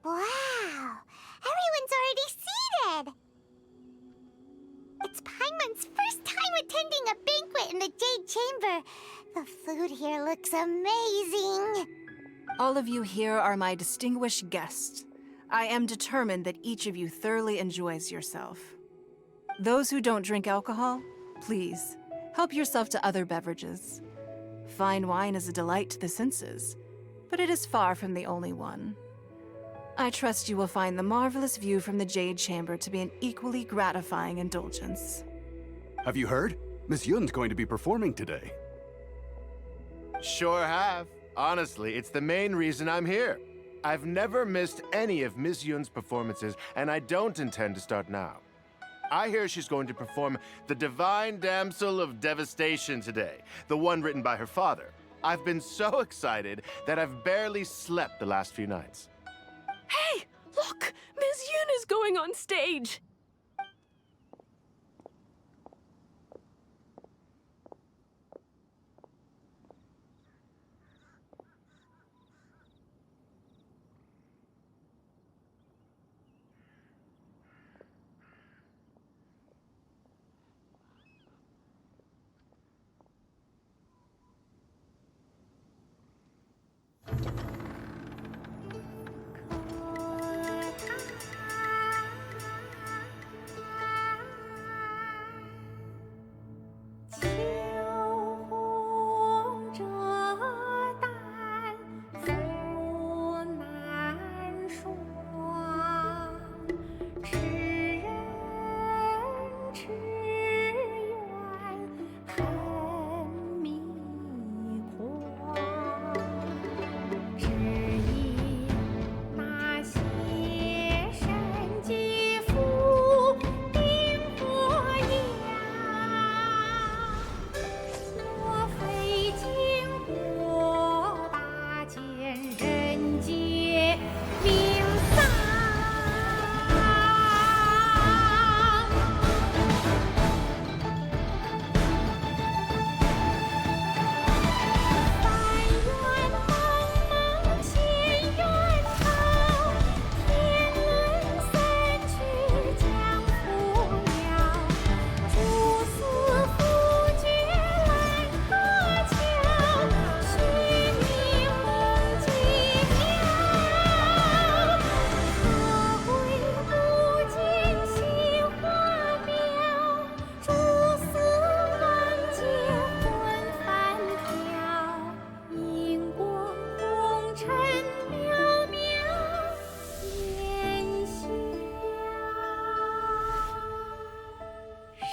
Wow! Everyone's already seated! It's Paimon's first time attending a banquet in the Jade Chamber. The food here looks amazing. All of you here are my distinguished guests. I am determined that each of you thoroughly enjoys yourself. Those who don't drink alcohol, please, help yourself to other beverages. Fine wine is a delight to the senses, but it is far from the only one. I trust you will find the marvelous view from the Jade Chamber to be an equally gratifying indulgence. Have you heard? Miss Yun's going to be performing today. Sure have. Honestly, it's the main reason I'm here. I've never missed any of Miss Yun's performances, and I don't intend to start now. I hear she's going to perform The Divine Damsel of Devastation today, the one written by her father. I've been so excited that I've barely slept the last few nights. Hey, look! Miss Yun is going on stage!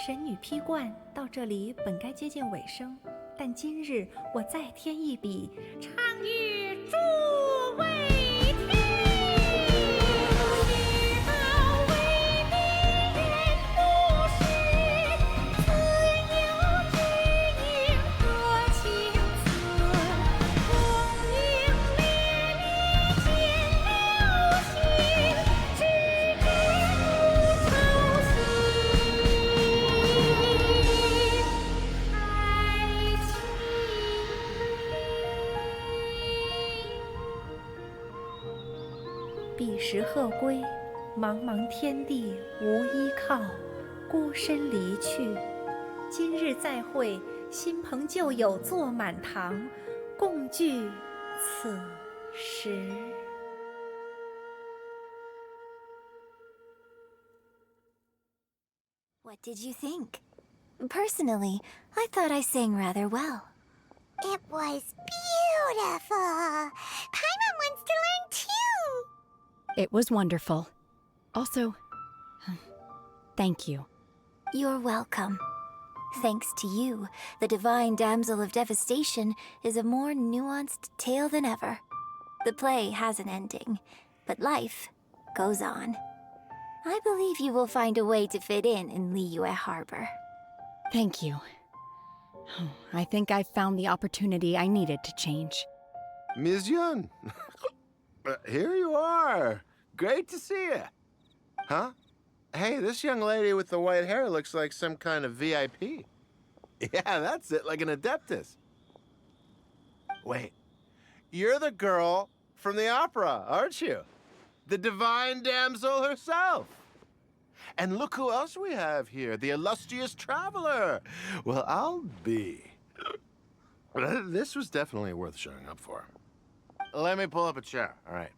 神女披冠到这里本该接近尾声，但今日我再添一笔，唱与诸位听，知道为民人不是，自有知音多情存，功名烈烈见了心，只知不愁心。爱情。彼时鹤归，茫茫天地无依靠，孤身离去。今日再会，新朋旧友坐满堂，共聚此时。What did you think? Personally, I thought I sang rather well. It was beautiful. Paimon wants to learn too. It was wonderful. Also, thank you. You're welcome. Thanks to you, the Divine Damsel of Devastation is a more nuanced tale than ever. The play has an ending, but life goes on. I believe you will find a way to fit in Liyue Harbor. Thank you. I think I've found the opportunity I needed to change. Ms. Yun, here you are. Great to see you. Huh? Hey, this young lady with the white hair looks like some kind of VIP. Yeah, that's it, like an Adeptus. Wait, you're the girl from the opera, aren't you? The Divine Damsel herself. And look who else we have here, the illustrious traveler. Well, I'll be. This was definitely worth showing up for. Let me pull up a chair, all right.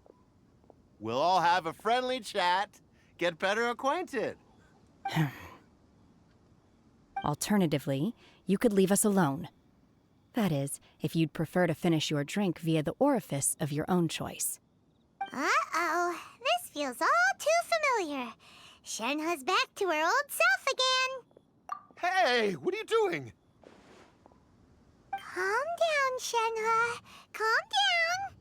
We'll all have a friendly chat, get better acquainted. Alternatively, you could leave us alone. That is, if you'd prefer to finish your drink via the orifice of your own choice. Uh-oh, this feels all too familiar. Shenhe's back to her old self again. Hey, what are you doing? Calm down, Shenhe. Calm down.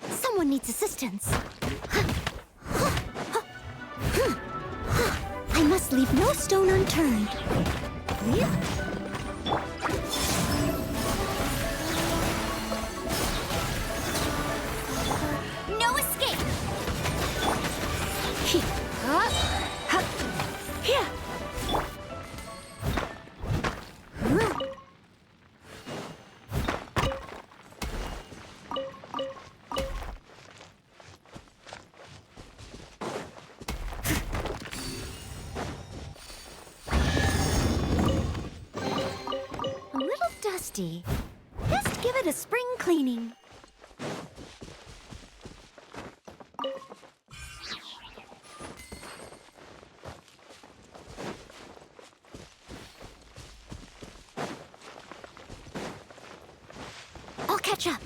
Someone needs assistance. I must leave no stone unturned. No escape! Here! A little dusty. Best give it a spring cleaning. I'll catch up.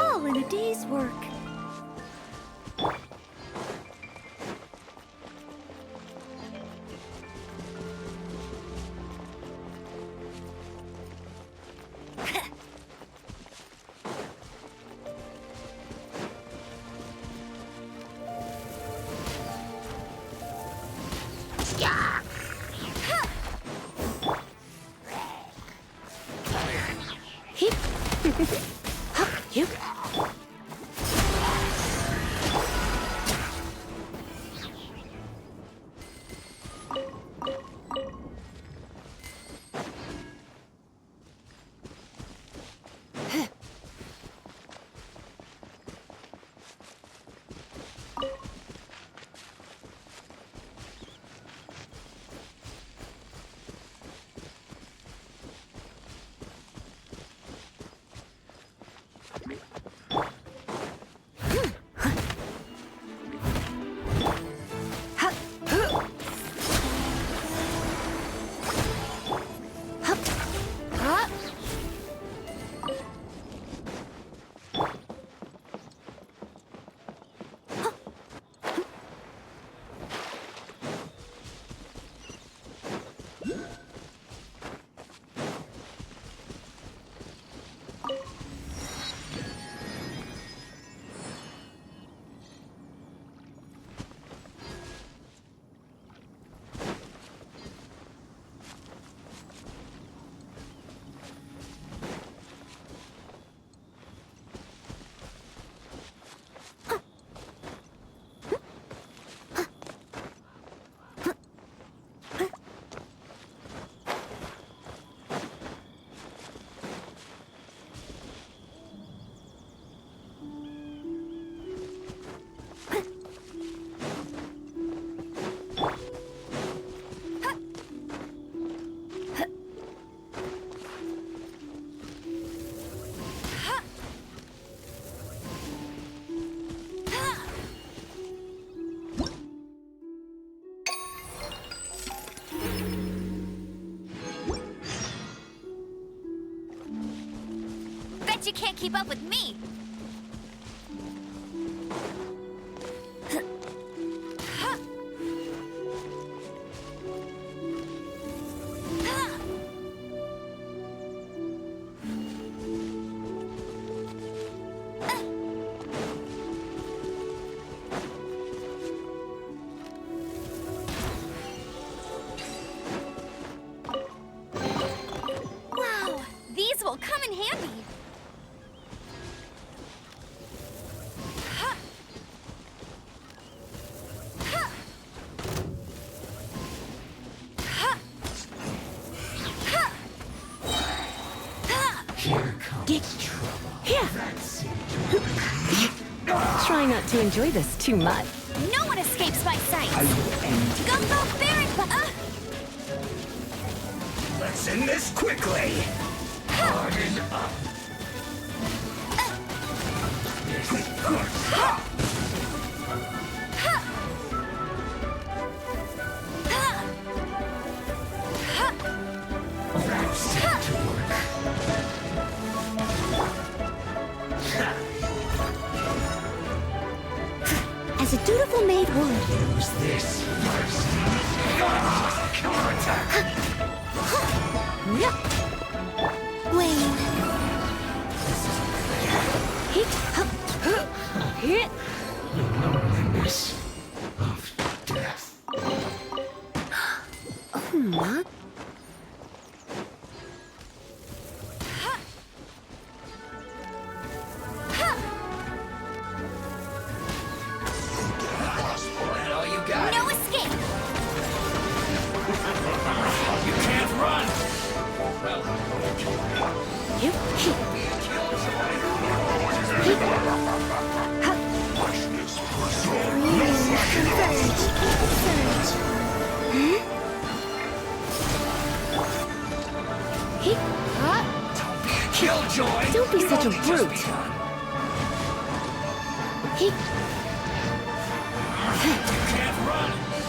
All in a day's work. Bet you can't keep up with me! Wow, these will come in handy! Get here. Try not to enjoy this too much. No one escapes my sight! Gumbo Baron! Let's end this quickly! Harden up! As a dutiful maid would. Use this first. Counterattack! Wayne. Hit. Loneliness of death. Huh? All you got? No escape! You can't run! Well, Killjoy! Don't be such a brute.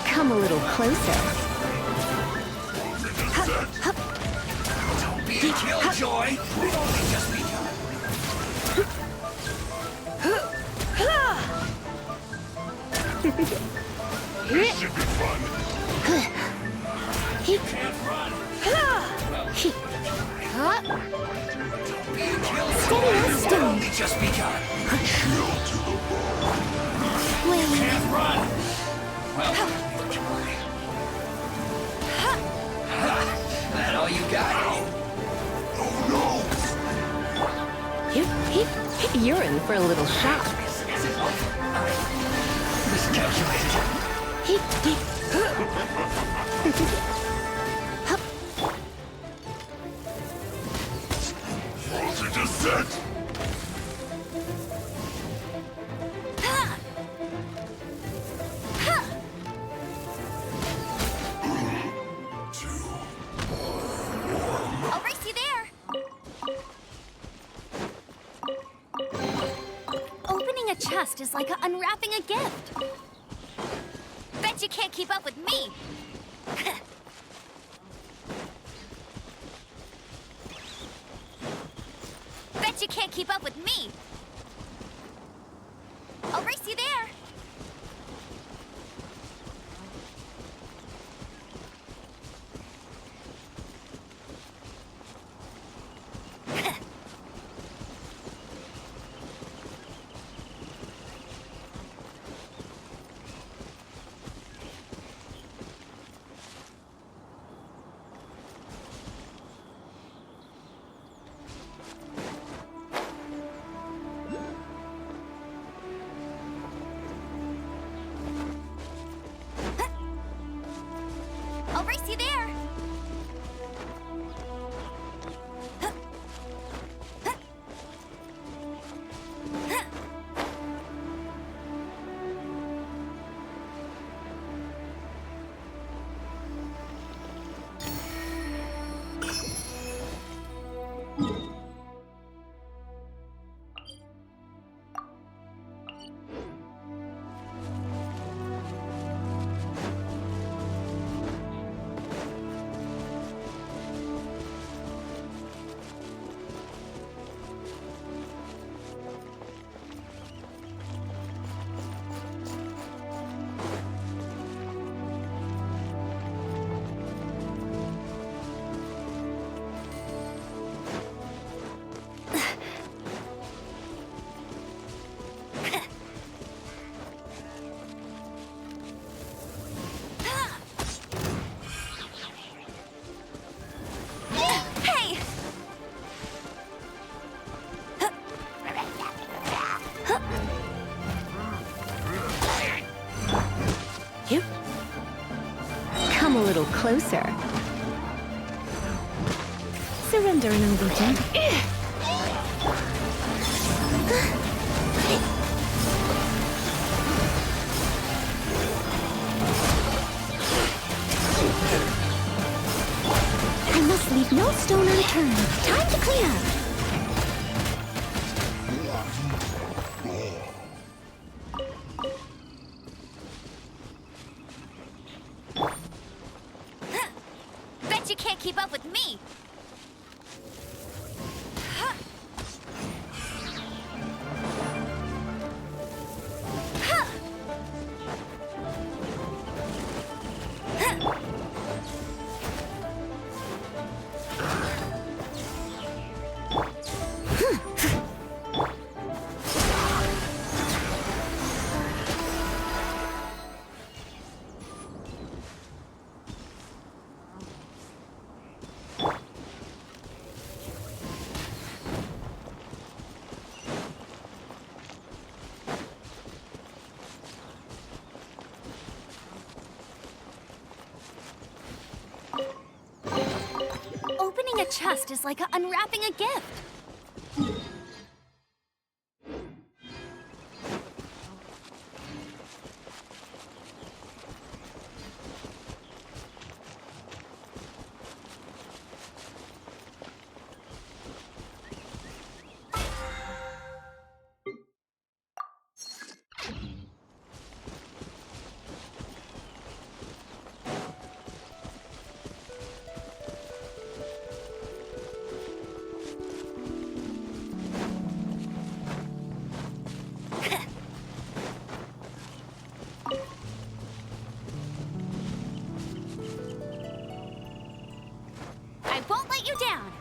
Come a little closer. Don't be a killjoy! We've only just begun. This should be fun. You can't run. Don't be a killjoy. We've only just begun. Kill to the bone. You can't run. Well, that all you got? Oh no! You're in for a little shock. Miscalculated. Voltage is set. I'll race you there! Opening a chest is like unwrapping a gift. Bet you can't keep up with me! Bet you can't keep up with me! I'll race you there! closer. Surrender in Norwegian. I must leave no stone unturned. Time to clean up. Bet you can't keep up with me! Opening a chest is like unwrapping a gift. I won't let you down.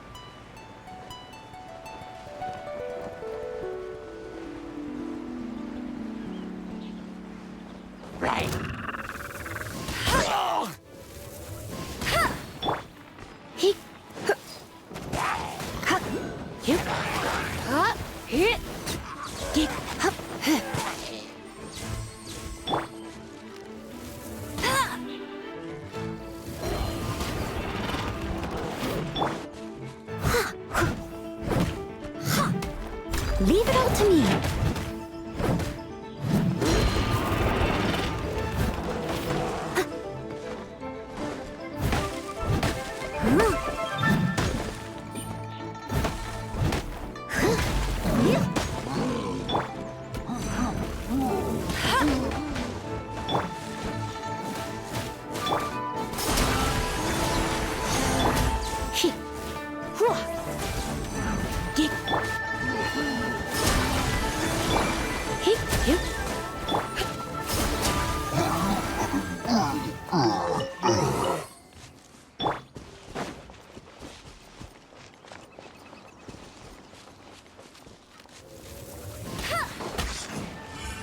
Right. He. Hup. You. Hup. Hit. Get. Hup. Leave it all to me.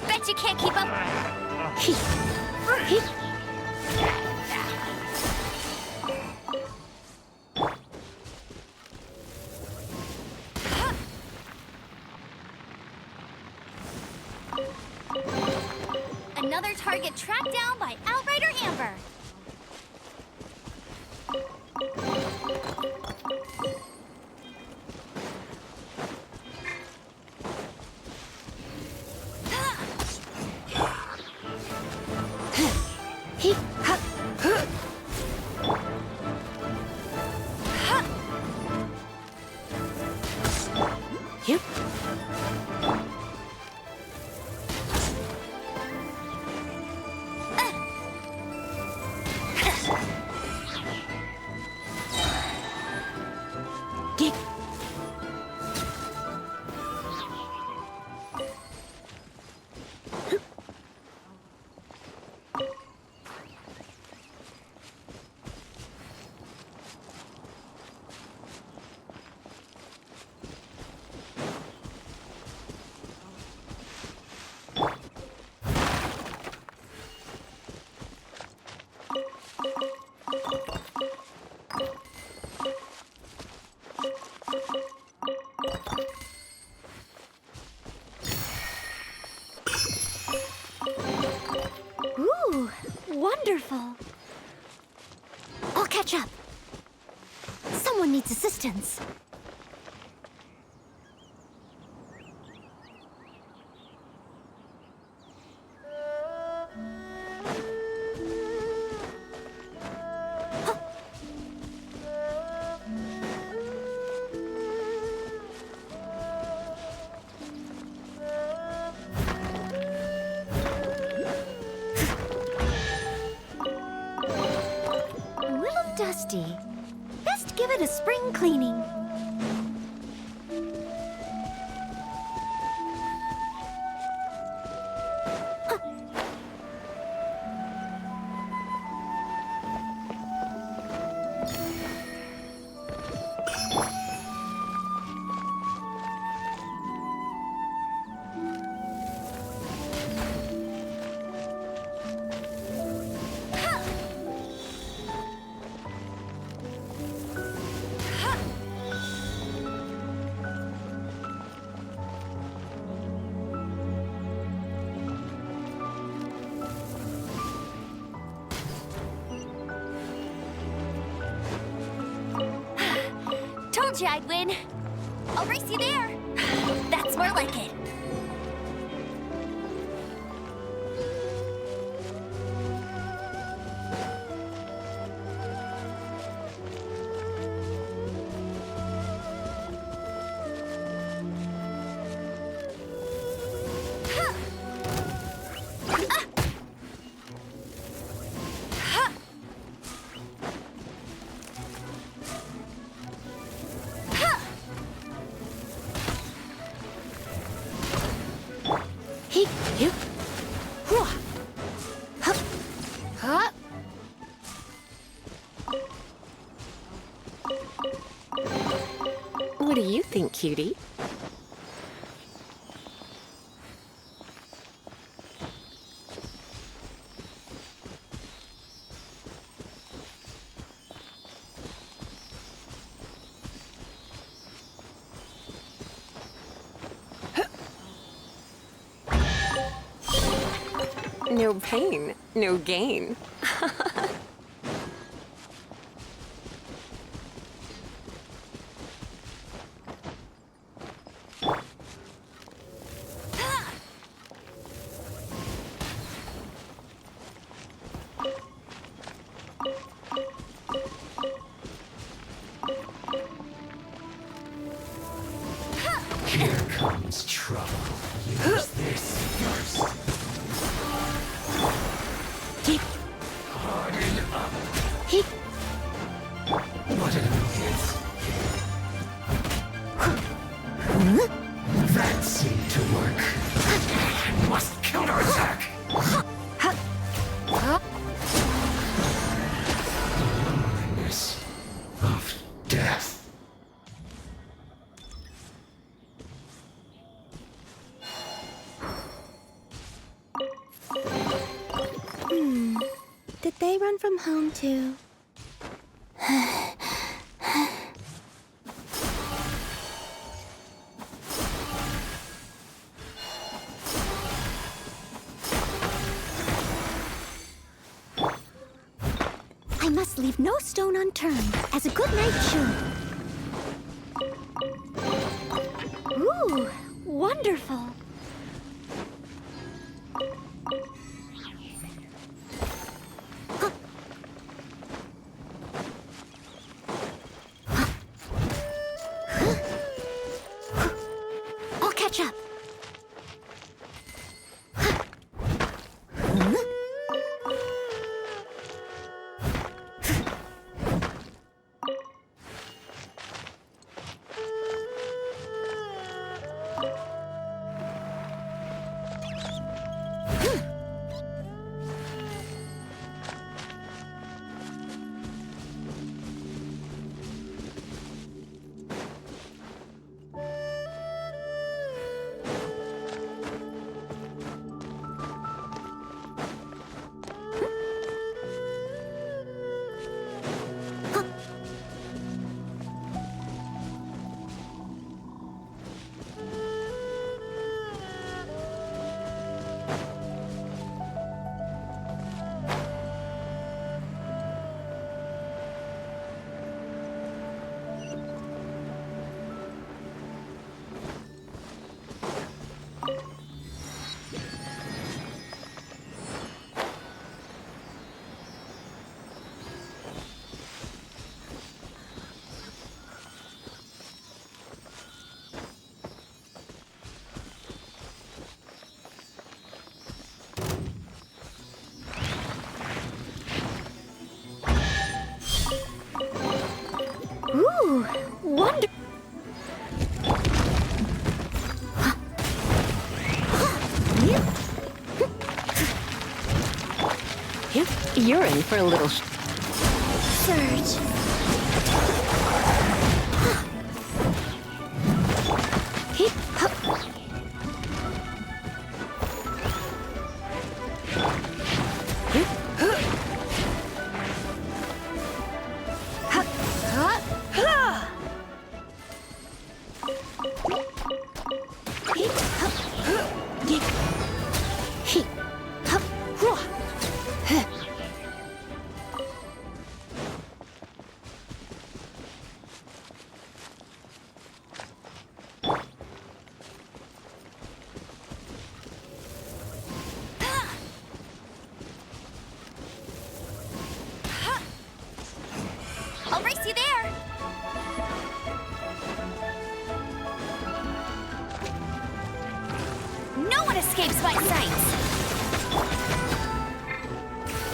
Bet you can't keep up. Another target tracked down by Outrider Amber. dusty. Best give it a spring cleaning. Told you I'd win. I'll race you there. That's more like it. What do you think, cutie? No pain, no gain. Here comes trouble. Use this first. Harden up. What is that seemed to work. I must counterattack. Loneliness of death. Did they run from home too? I must leave no stone unturned, as a good knight should. Ooh, wonderful. I'll catch up. You're in for a little Surge. Hip, hop. Hip, huh. Ha, ha, ha. Hip, hop, huh. Yip. Hip, hop, hua. Huh. I'll race you there. No one escapes my sights.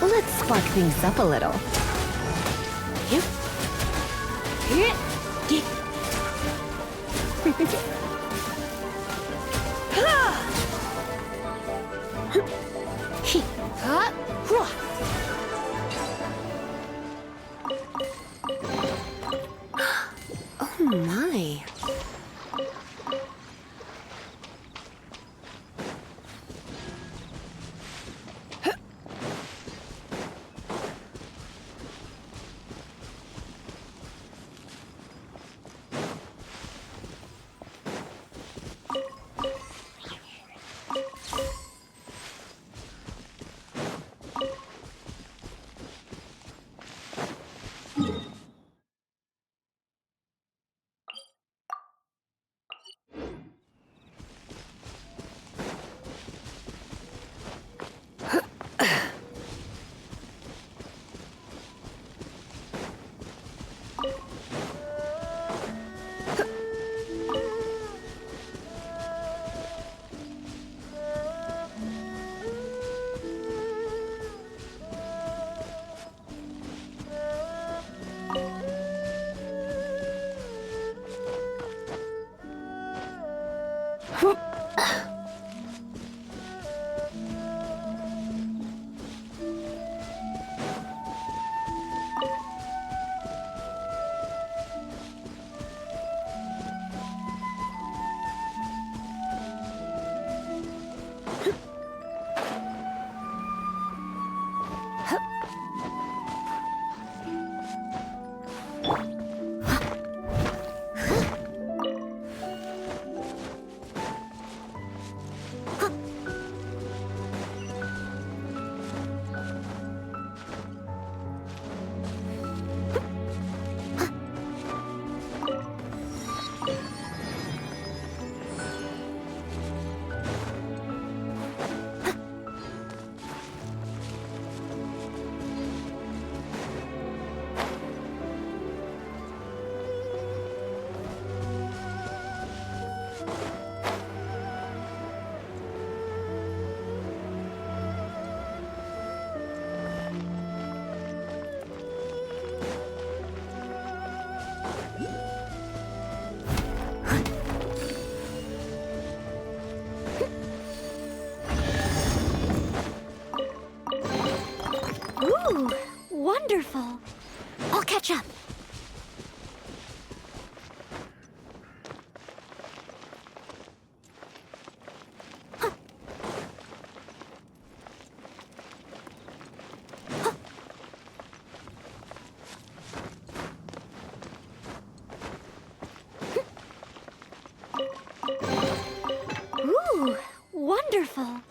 Let's spark things up a little. Yep. Hit. Get. Hit. Ha. Hua. Oh my. Ooh, wonderful. I'll catch up. Ooh, wonderful.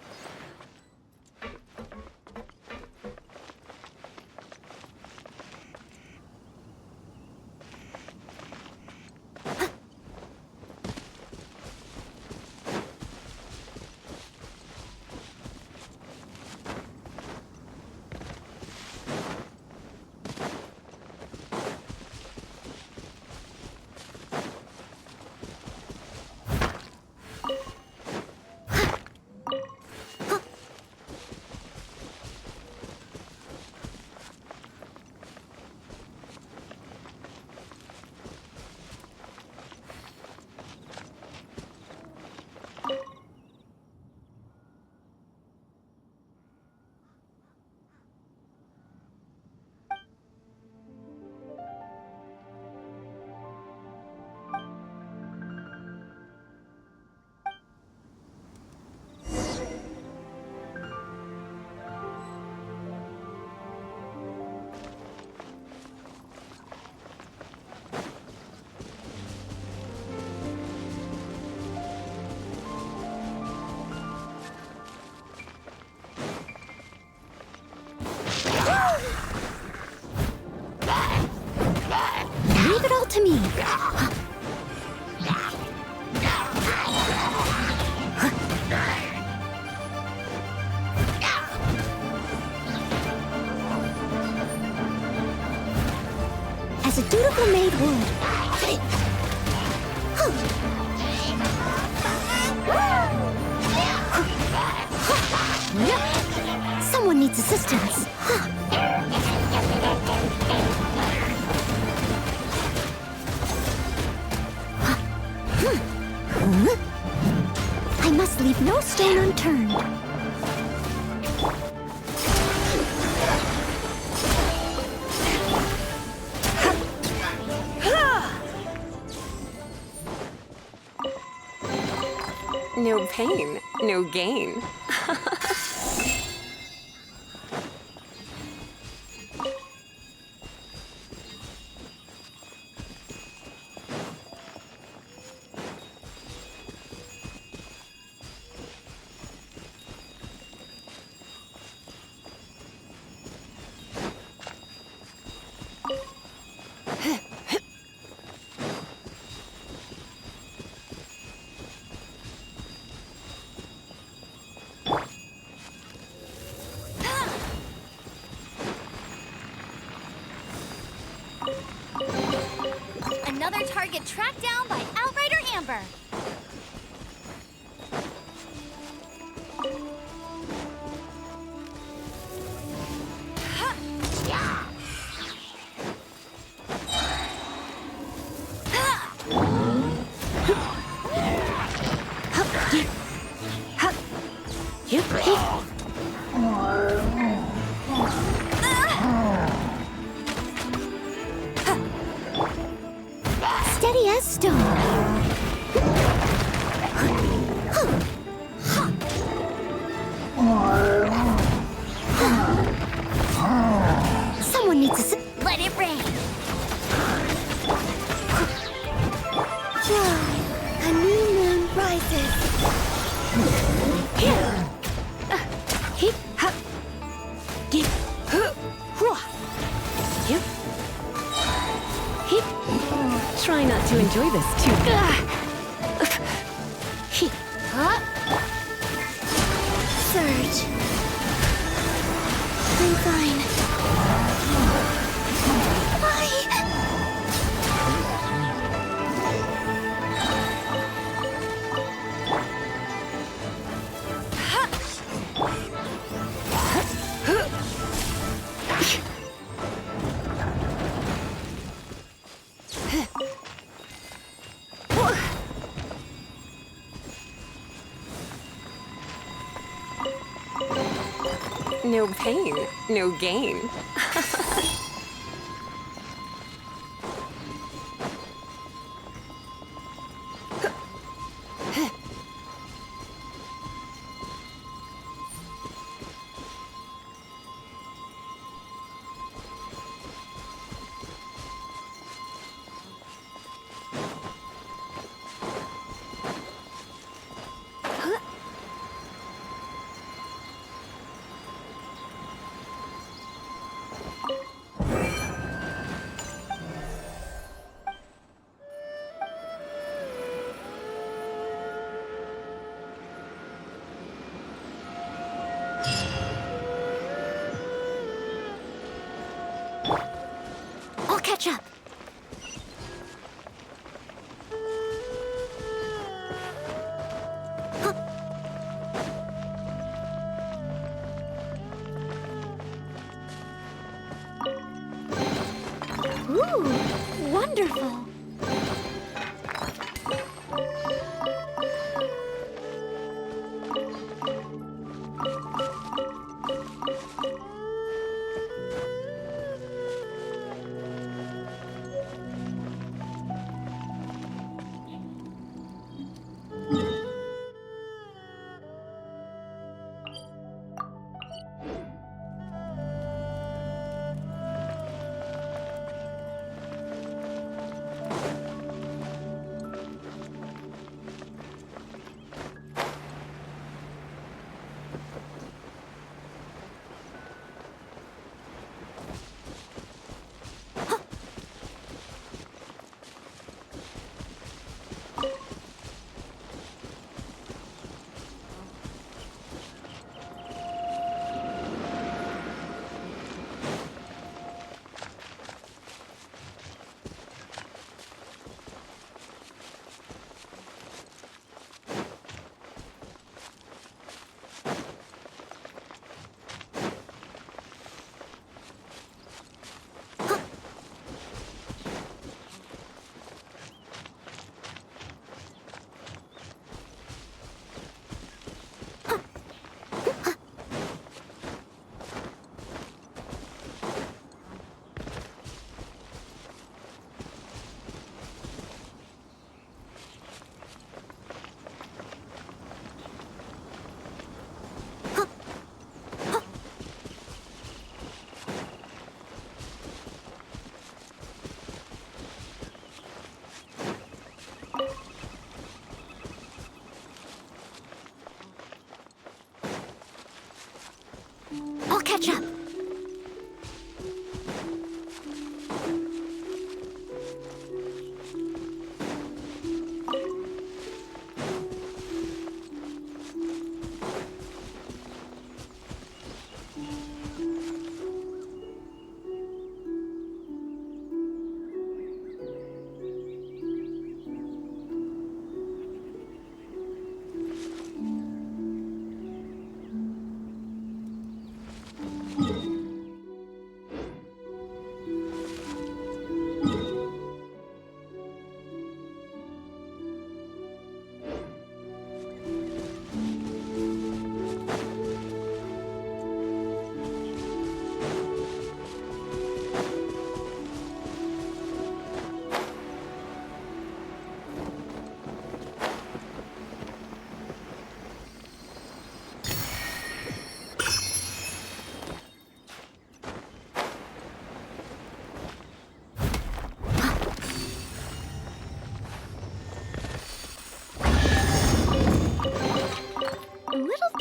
Dutiful maid would. Someone needs assistance. I must leave no stone unturned. No pain, no gain. Another target tracked down by Outrider Amber. Steady as stone. Someone needs to Let it rain. A new moon rises. Here. Hip, hop. Get. Hua. Yep. Hip. Try not to enjoy this too. Hip. Huh? Surge. I'm fine. No pain, no gain. I'll catch up. Ooh, wonderful. catch up.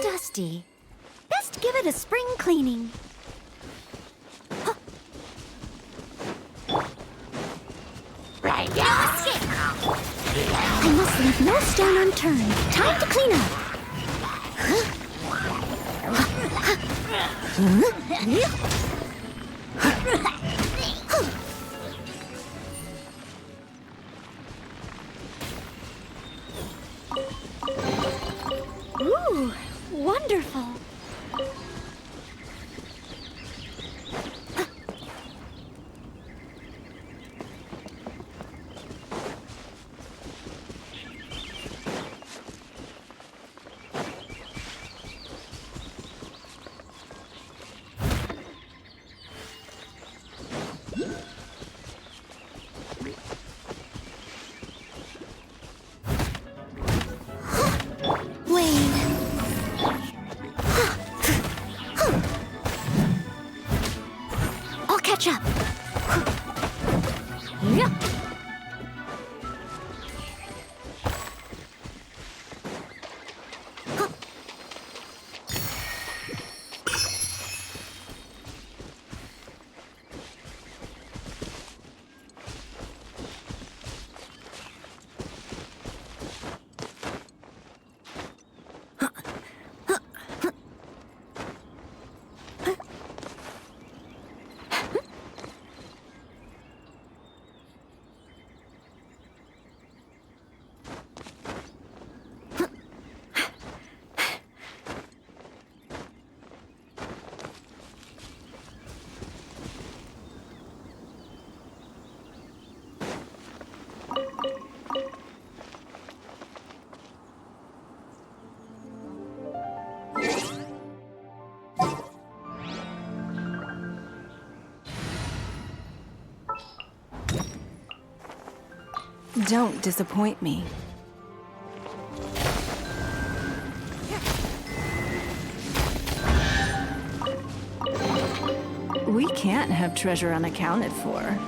Dusty. Best give it a spring cleaning. Right now. Escape. I must leave no stone unturned. Time to clean up. Ooh, wonderful. Catch up. Yeah. Don't disappoint me. We can't have treasure unaccounted for.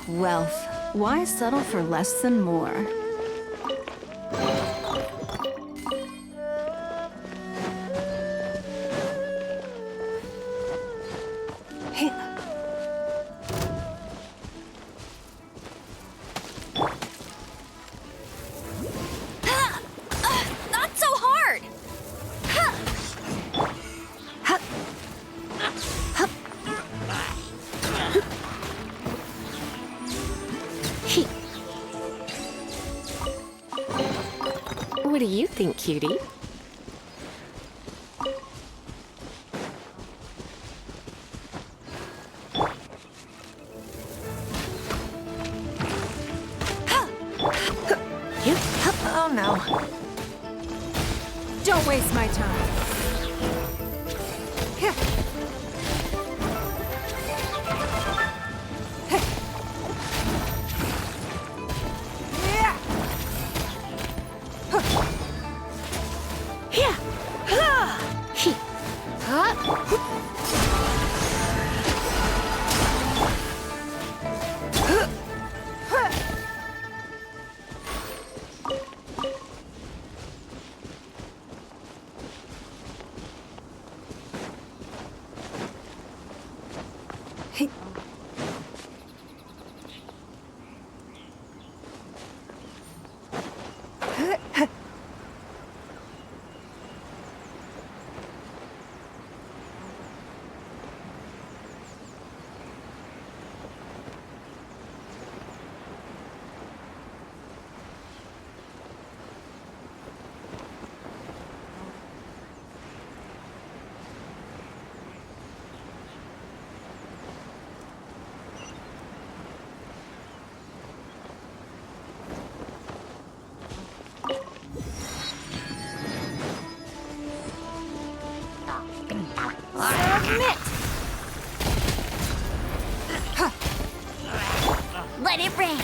Wealth. Why settle for less than more? What do you think, cutie? Oh no. Don't waste my time. Submit! Let it rain!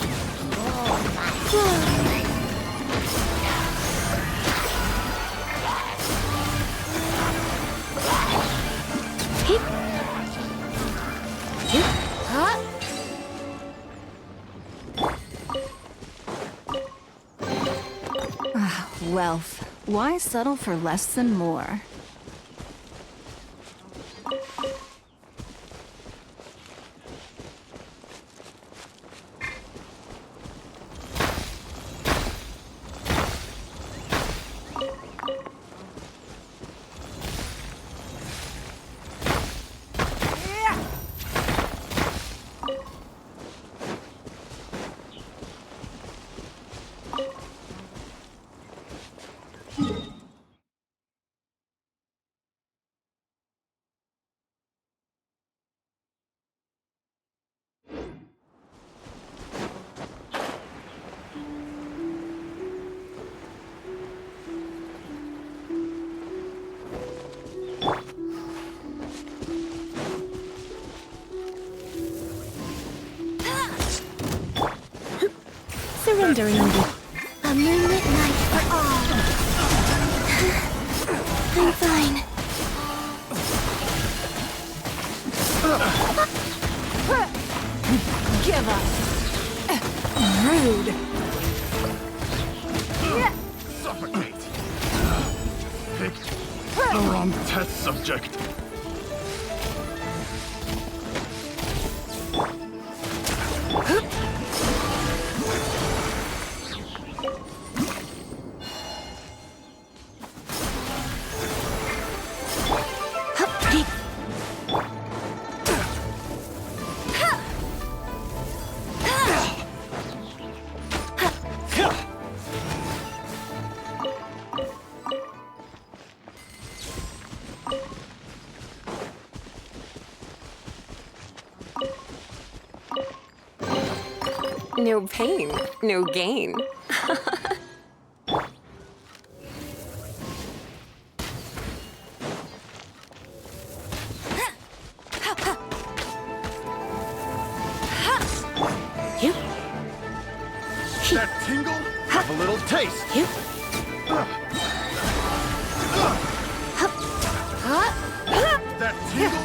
Wealth. Why settle for less than more? Surrendering. A moonlit night for all. I'm fine. Give up. Rude. Suffocate! Picked the wrong test subject. No pain, no gain. That tingle? Have a little taste. That tingle?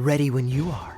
Ready when you are.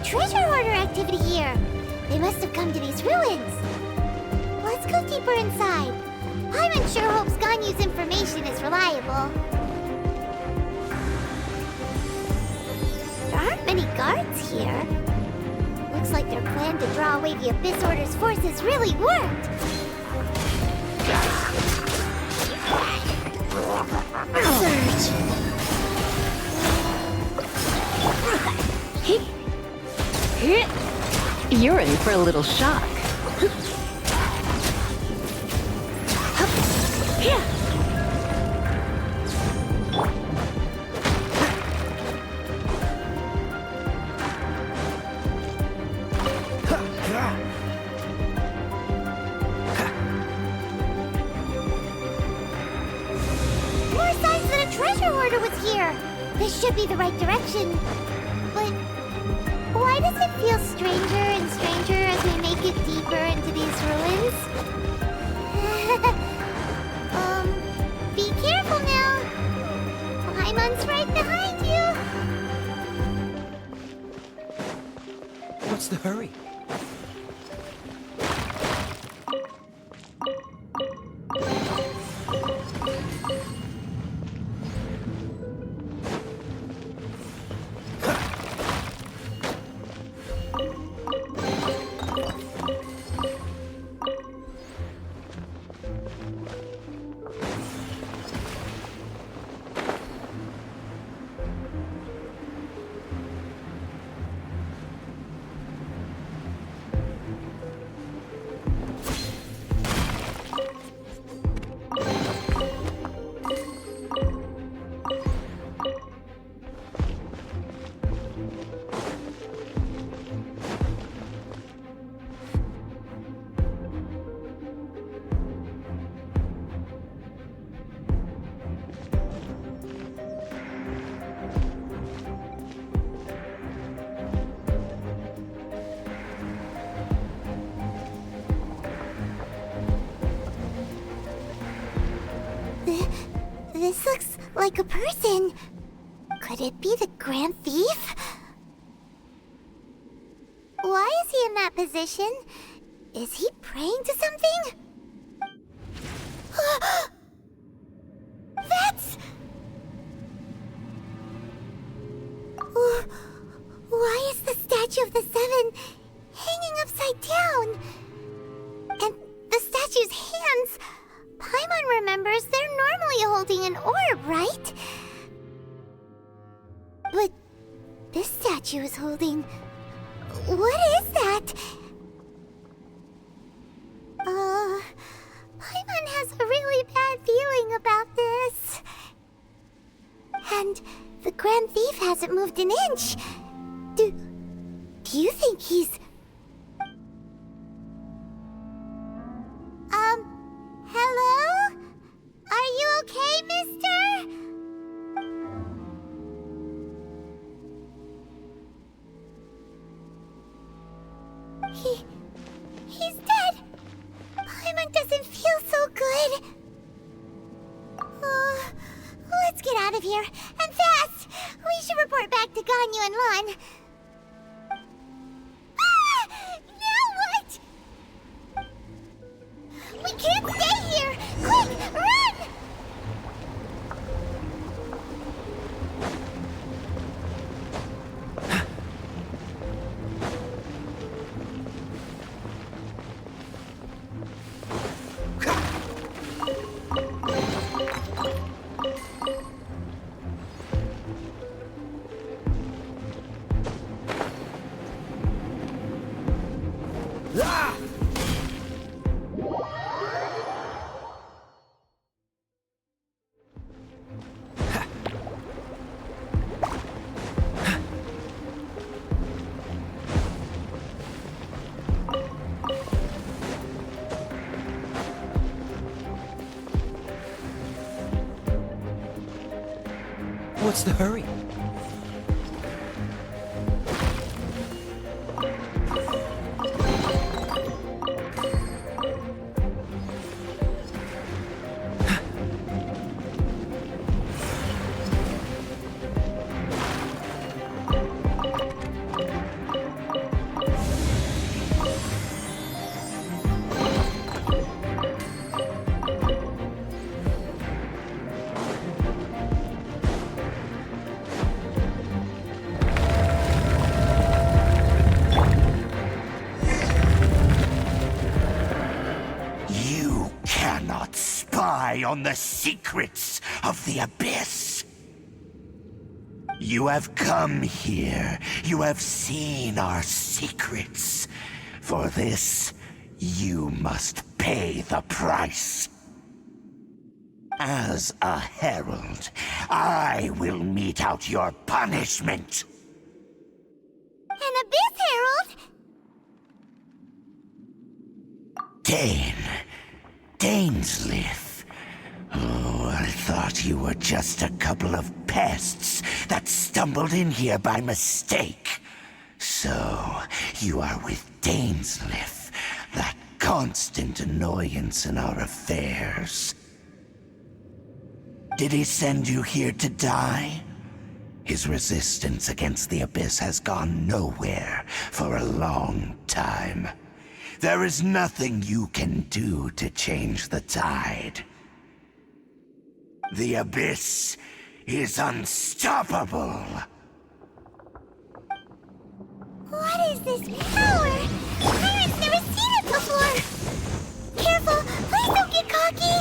Treasure hoarder activity here. They must have come to these ruins. Let's go deeper inside. Paimon sure hopes Ganyu's information is reliable. There aren't many guards here. Looks like their plan to draw away the Abyss Order's forces really worked. Surge! You're in for a little shock. Hoarder was here. This should be the right direction. But why does it feel stranger and stranger as we make it deeper into these ruins? Be careful now. Paimon's right behind you. What's the hurry? This looks like a person. Could it be the Grand Thief? Why is he in that position? Is he praying to something? That's... Why is the statue of the Seven hanging upside down? And the statue's hands... Paimon remembers they're normally holding an orb, right? But this statue is holding... What is that? Paimon has a really bad feeling about this. And the Grand Thief hasn't moved an inch. Do you think he's... Hello? Are you okay, mister? He's dead. Paimon doesn't feel so good. Let's get out of here, and fast! We should report back to Ganyu and Lon. Now what? We can't stay here! Quick, run! What's the hurry? On the secrets of the Abyss. You have come here. You have seen our secrets. For this, you must pay the price. As a herald, I will mete out your punishment. An Abyss Herald? Dainsleif. Oh, I thought you were just a couple of pests that stumbled in here by mistake. So, you are with Dainsleif, that constant annoyance in our affairs. Did he send you here to die? His resistance against the Abyss has gone nowhere for a long time. There is nothing you can do to change the tide. The Abyss is unstoppable. What is this power? Pirate's never seen it before! Careful! Please don't get cocky!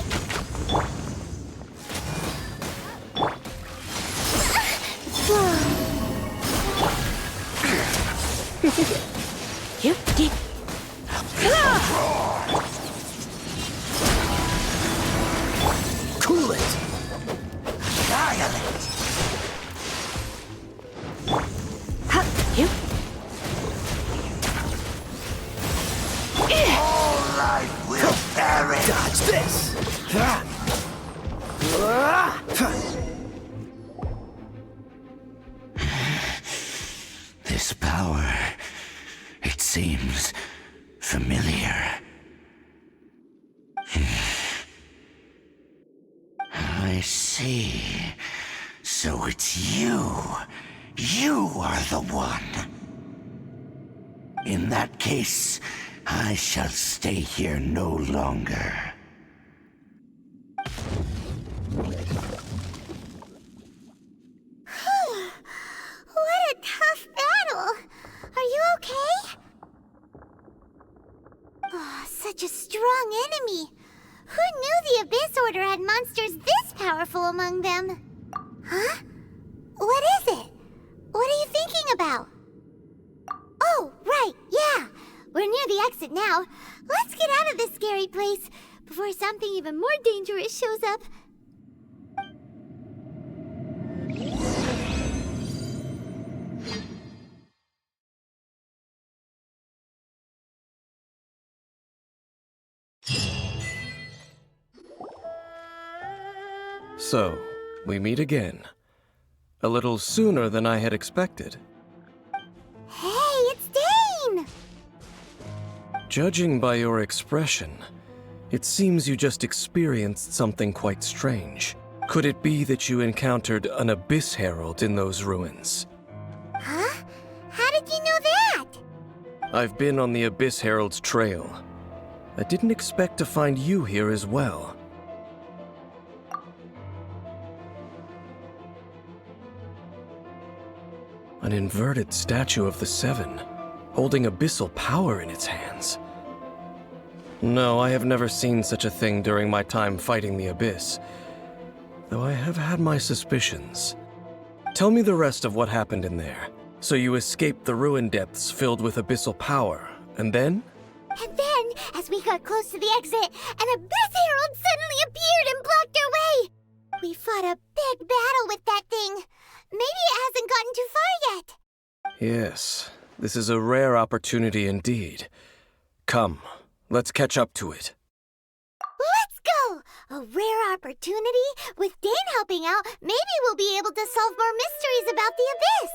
You did. Cool it! Violent! You. All life will perish! Dodge this! This power, it seems familiar. I see. So it's you. You are the one. In that case, I shall stay here no longer. What a tough battle! Are you okay? Oh, such a strong enemy! Who knew the Abyss Order had monsters this powerful among them? Huh? What is it? What are you thinking about? Oh, right, yeah! We're near the exit now. Let's get out of this scary place before something even more dangerous shows up. So, we meet again. A little sooner than I had expected. Hey, it's Dane! Judging by your expression, it seems you just experienced something quite strange. Could it be that you encountered an Abyss Herald in those ruins? Huh? How did you know that? I've been on the Abyss Herald's trail. I didn't expect to find you here as well. An inverted statue of the Seven, holding abyssal power in its hands. No, I have never seen such a thing during my time fighting the Abyss, though I have had my suspicions. Tell me the rest of what happened in there. So you escaped the ruin depths filled with abyssal power, and then? And then, as we got close to the exit, an Abyss Herald suddenly appeared and blocked our way! We fought a big battle with that thing. Maybe it hasn't gotten too far yet. Yes, this is a rare opportunity indeed. Come, let's catch up to it. Let's go! A rare opportunity? With Dane helping out, maybe we'll be able to solve more mysteries about the Abyss.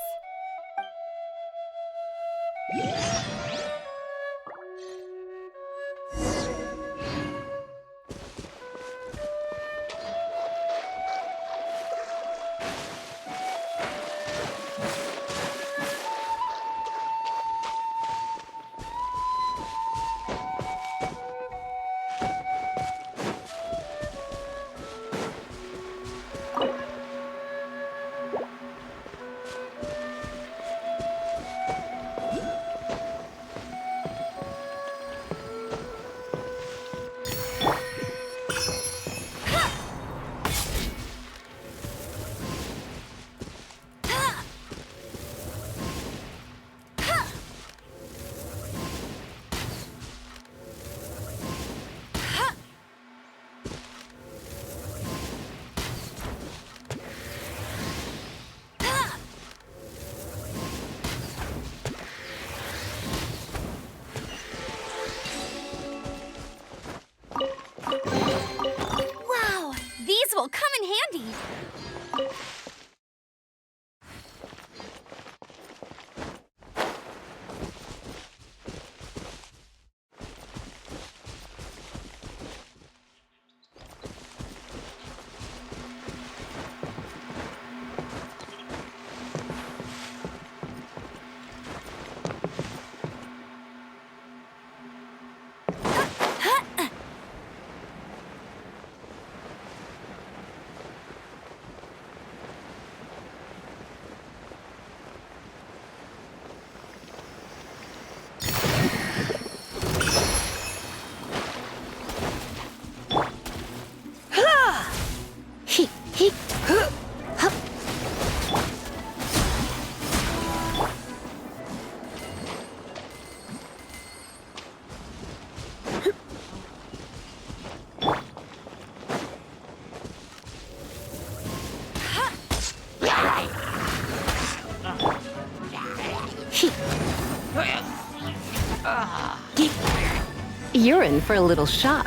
You're in for a little shock.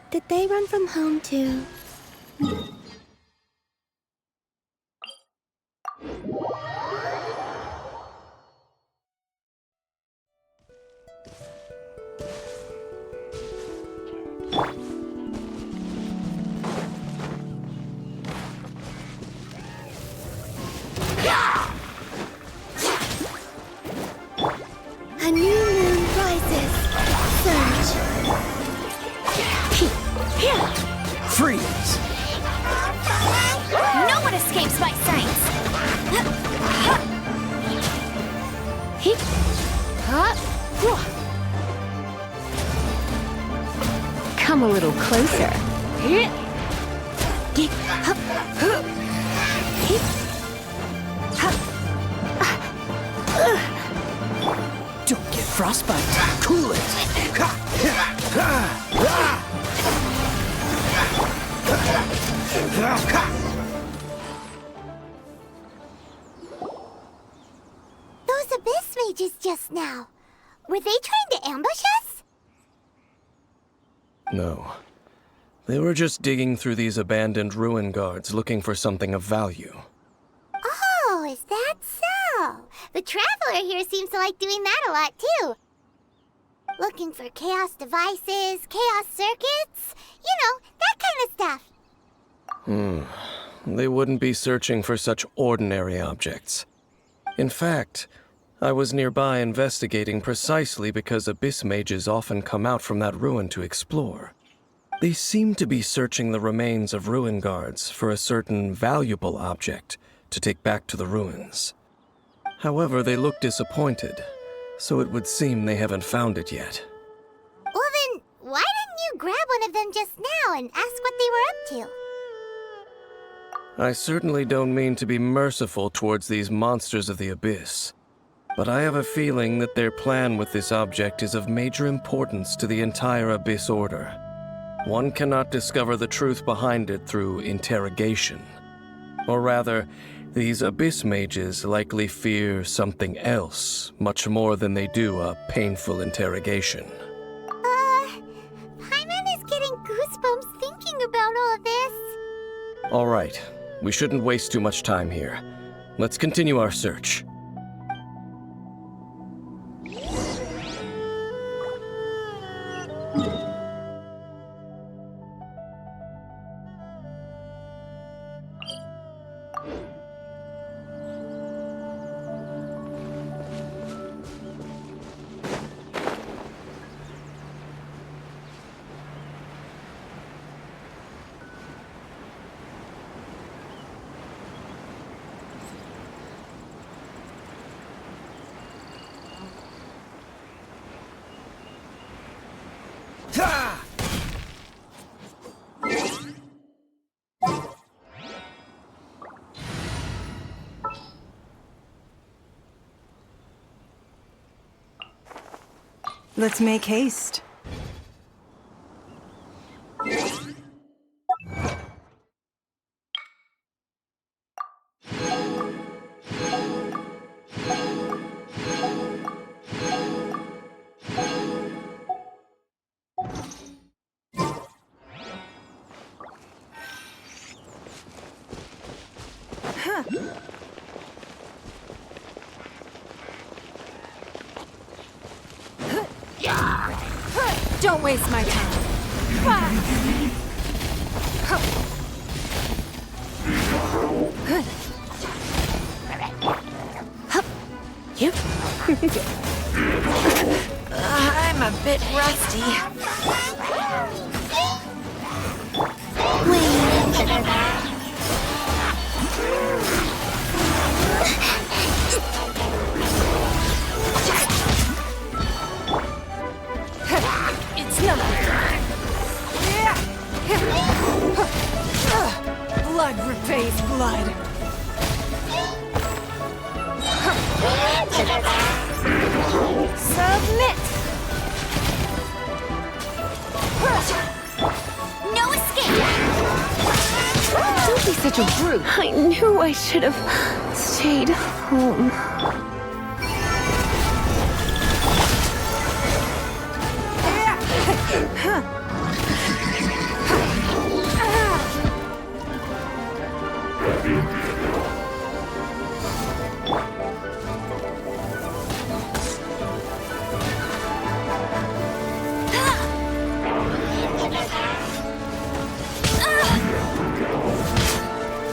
Did they run from home too? A new moon rises. Surge. Freeze! No one escapes my sights! Come a little closer. Don't get frostbite. Cool it. Those abyss mages just now. Were they trying to ambush us? No. They were just digging through these abandoned ruin guards looking for something of value. Oh, is that so? The Traveler here seems to like doing that a lot, too. Looking for chaos devices, chaos circuits, you know, that kind of stuff. They wouldn't be searching for such ordinary objects. In fact, I was nearby investigating precisely because abyss mages often come out from that ruin to explore. They seem to be searching the remains of ruin guards for a certain valuable object to take back to the ruins. However, they look disappointed, so it would seem they haven't found it yet. Well then, why didn't you grab one of them just now and ask what they were up to? I certainly don't mean to be merciful towards these monsters of the abyss, but I have a feeling that their plan with this object is of major importance to the entire Abyss Order. One cannot discover the truth behind it through interrogation. Or rather, these abyss mages likely fear something else, much more than they do a painful interrogation. Paimon is getting goosebumps thinking about all of this. All right, we shouldn't waste too much time here. Let's continue our search. Let's make haste. Don't waste my time. I'm a bit rusty. It's nothing. Blood repays blood. Submit! No escape! Don't be such a brute. I knew I should have stayed home.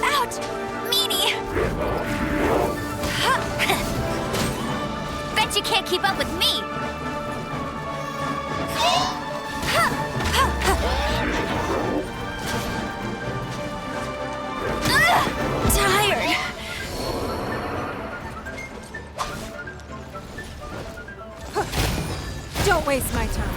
Ouch! Meanie! Bet you can't keep up with me! Tired! Don't waste my time.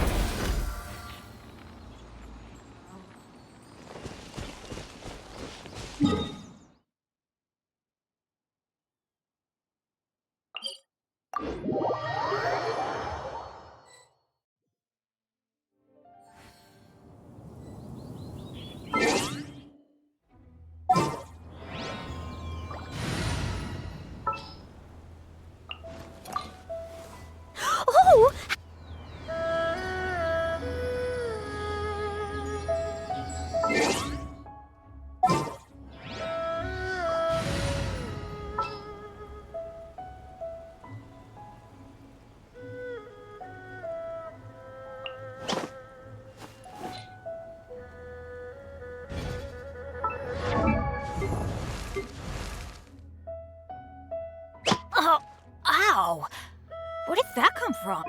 Oh! Oh, ow! Where did that come from?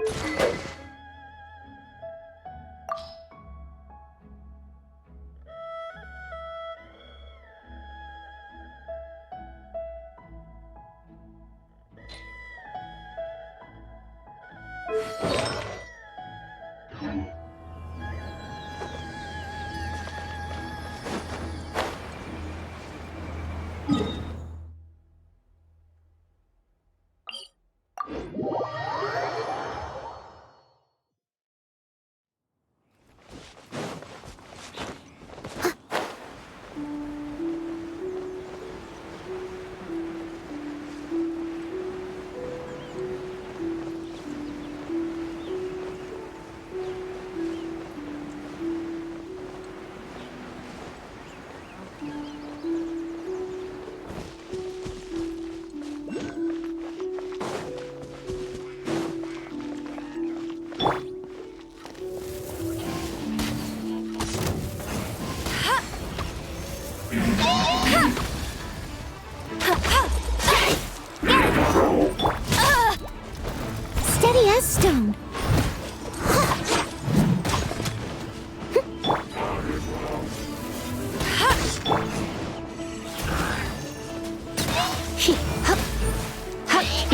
Steady as stone.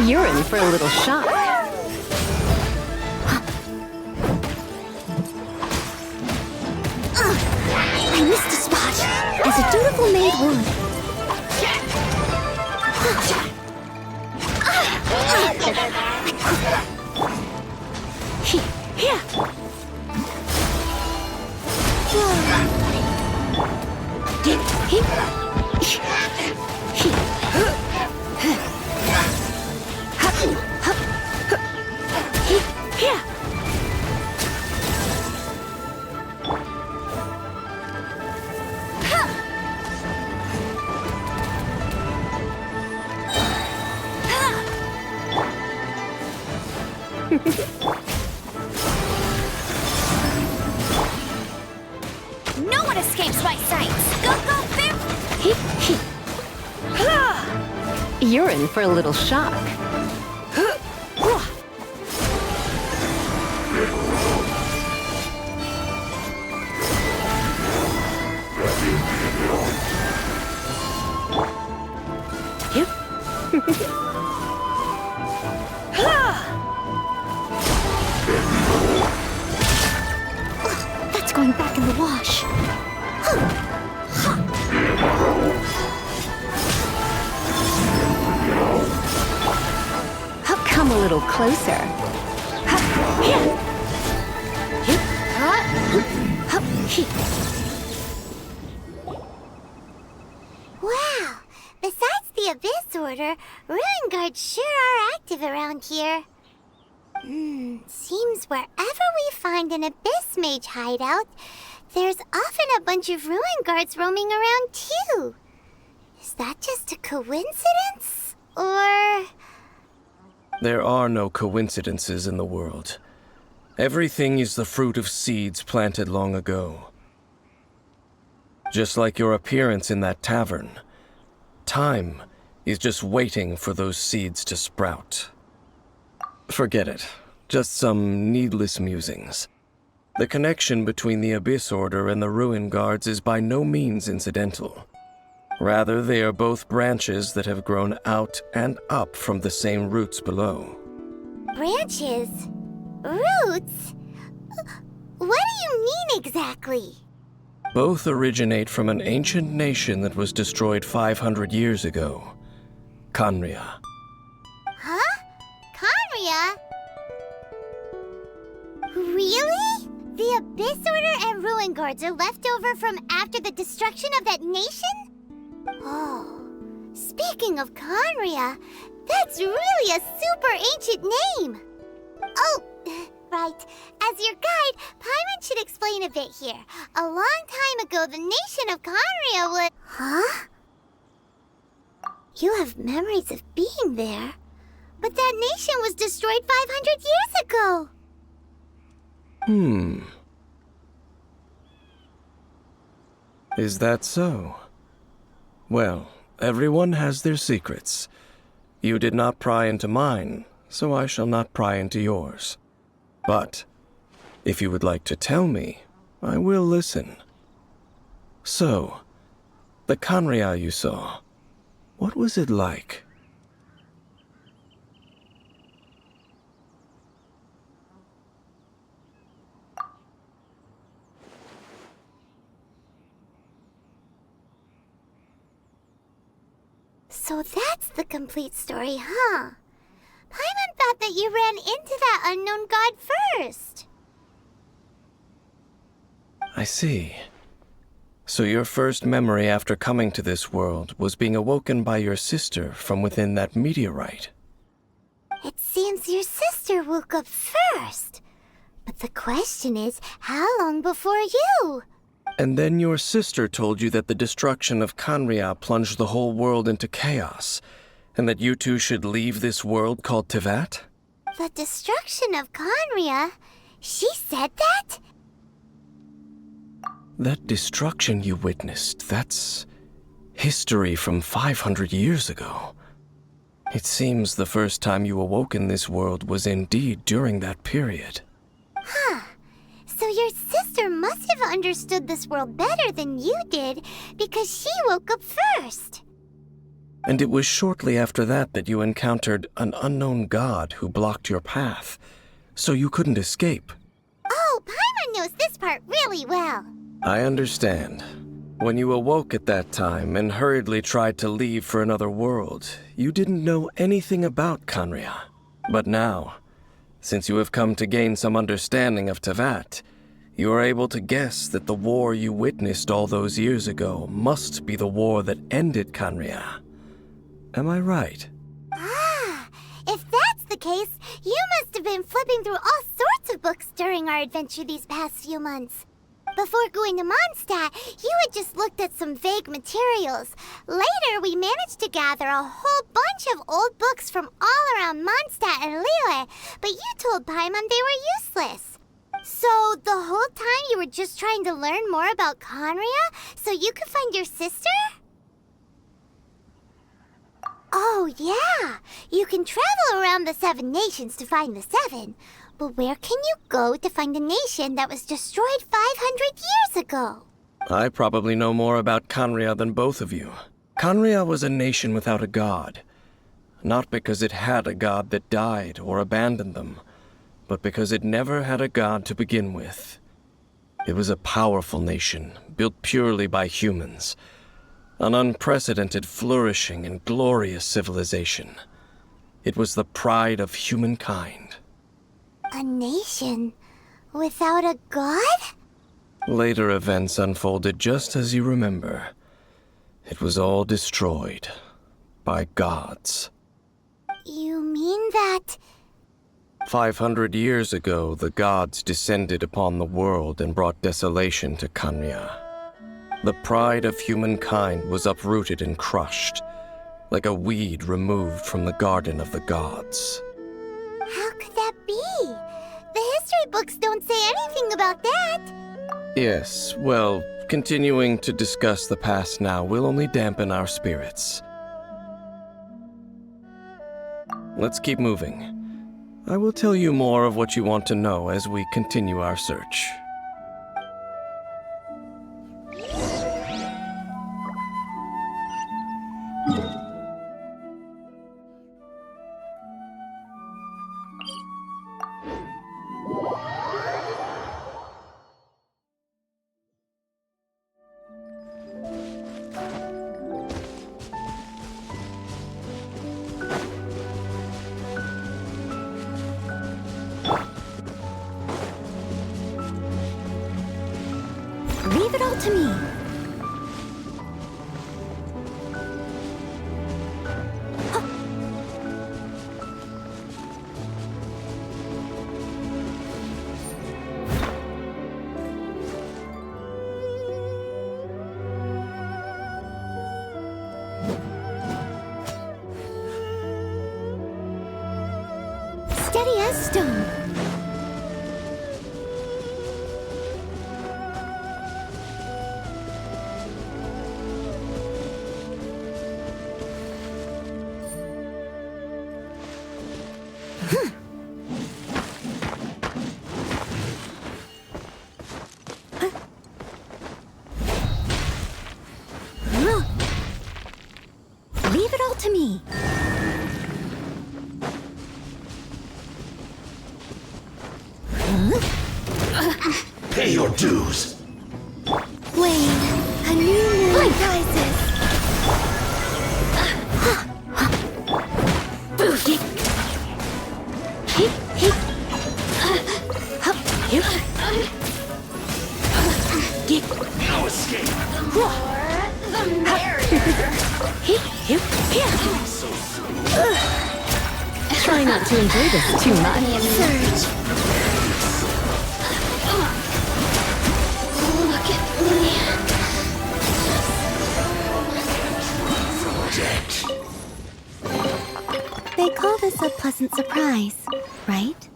You're in for a little shock. I missed a spot, as a dutiful maid would. No one escapes my sights! Go, go, Bim! You're in for a little shock. going back in the wash. Come a little closer. Wow! Besides the Abyss Order, Ruin Guards sure are active around here. Seems wherever we find an Abyss Mage hideout, there's often a bunch of Ruin Guards roaming around too. Is that just a coincidence? Or... There are no coincidences in the world. Everything is the fruit of seeds planted long ago. Just like your appearance in that tavern, time is just waiting for those seeds to sprout. Forget it. Just some needless musings. The connection between the Abyss Order and the Ruin Guards is by no means incidental. Rather, they are both branches that have grown out and up from the same roots below. Branches? Roots? What do you mean exactly? Both originate from an ancient nation that was destroyed 500 years ago. Khaenri'ah. Huh? Khaenri'ah? Really? The Abyss Order and Ruin Guards are left over from after the destruction of that nation? Oh, speaking of Khaenri'ah, that's really a super ancient name. Oh, right. As your guide, Paimon should explain a bit here. A long time ago, the nation of Khaenri'ah was... Huh? You have memories of being there. But that nation was destroyed 500 years ago. Is that so? Well, everyone has their secrets. You did not pry into mine, so I shall not pry into yours. But, if you would like to tell me, I will listen. So, the Khaenri'ah you saw, what was it like? So that's the complete story, huh? Paimon thought that you ran into that unknown god first. I see. So your first memory after coming to this world was being awoken by your sister from within that meteorite. It seems your sister woke up first. But the question is, how long before you? And then your sister told you that the destruction of Khaenri'ah plunged the whole world into chaos, and that you two should leave this world called Teyvat? The destruction of Khaenri'ah? She said that? That destruction you witnessed, that's history from 500 years ago. It seems the first time you awoke in this world was indeed during that period. Huh. So your sister must have understood this world better than you did, because she woke up first. And it was shortly after that that you encountered an unknown god who blocked your path, so you couldn't escape. Oh, Paimon knows this part really well. I understand. When you awoke at that time and hurriedly tried to leave for another world, you didn't know anything about Khaenri'ah. But now, since you have come to gain some understanding of Teyvat, you are able to guess that the war you witnessed all those years ago must be the war that ended Khaenri'ah. Am I right? Ah, if that's the case, you must have been flipping through all sorts of books during our adventure these past few months. Before going to Mondstadt, you had just looked at some vague materials. Later, we managed to gather a whole bunch of old books from all around Mondstadt and Liyue, but you told Paimon they were useless. So, the whole time you were just trying to learn more about Khaenri'ah so you could find your sister? Oh, yeah. You can travel around the 7 nations to find the 7. But where can you go to find a nation that was destroyed 500 years ago? I probably know more about Khaenri'ah than both of you. Khaenri'ah was a nation without a god. Not because it had a god that died or abandoned them, but because it never had a god to begin with. It was a powerful nation, built purely by humans. An unprecedented, flourishing, and glorious civilization. It was the pride of humankind. A nation without a god? Later events unfolded just as you remember. It was all destroyed by gods. You mean that... 500 years ago, the gods descended upon the world and brought desolation to Kanya. The pride of humankind was uprooted and crushed, like a weed removed from the garden of the gods. How could that be? The history books don't say anything about that. Yes, well, continuing to discuss the past now will only dampen our spirits. Let's keep moving. I will tell you more of what you want to know as we continue our search. Leave it all to me. Steady as stone. Leave it all to me. Pay your dues. Wait, a new moon rises. No escape. Try not to enjoy this too much. Surge. Look at me. They call this a pleasant surprise, right?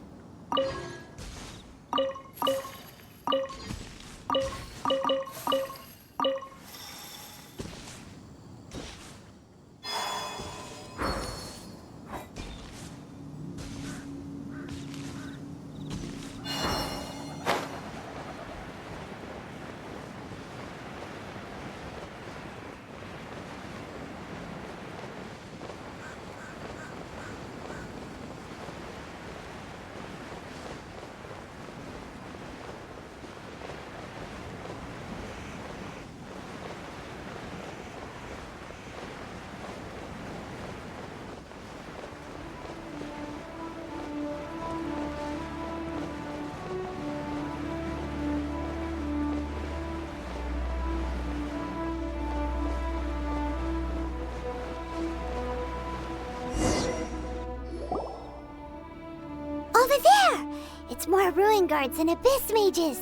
Over there! It's more ruin guards and abyss mages.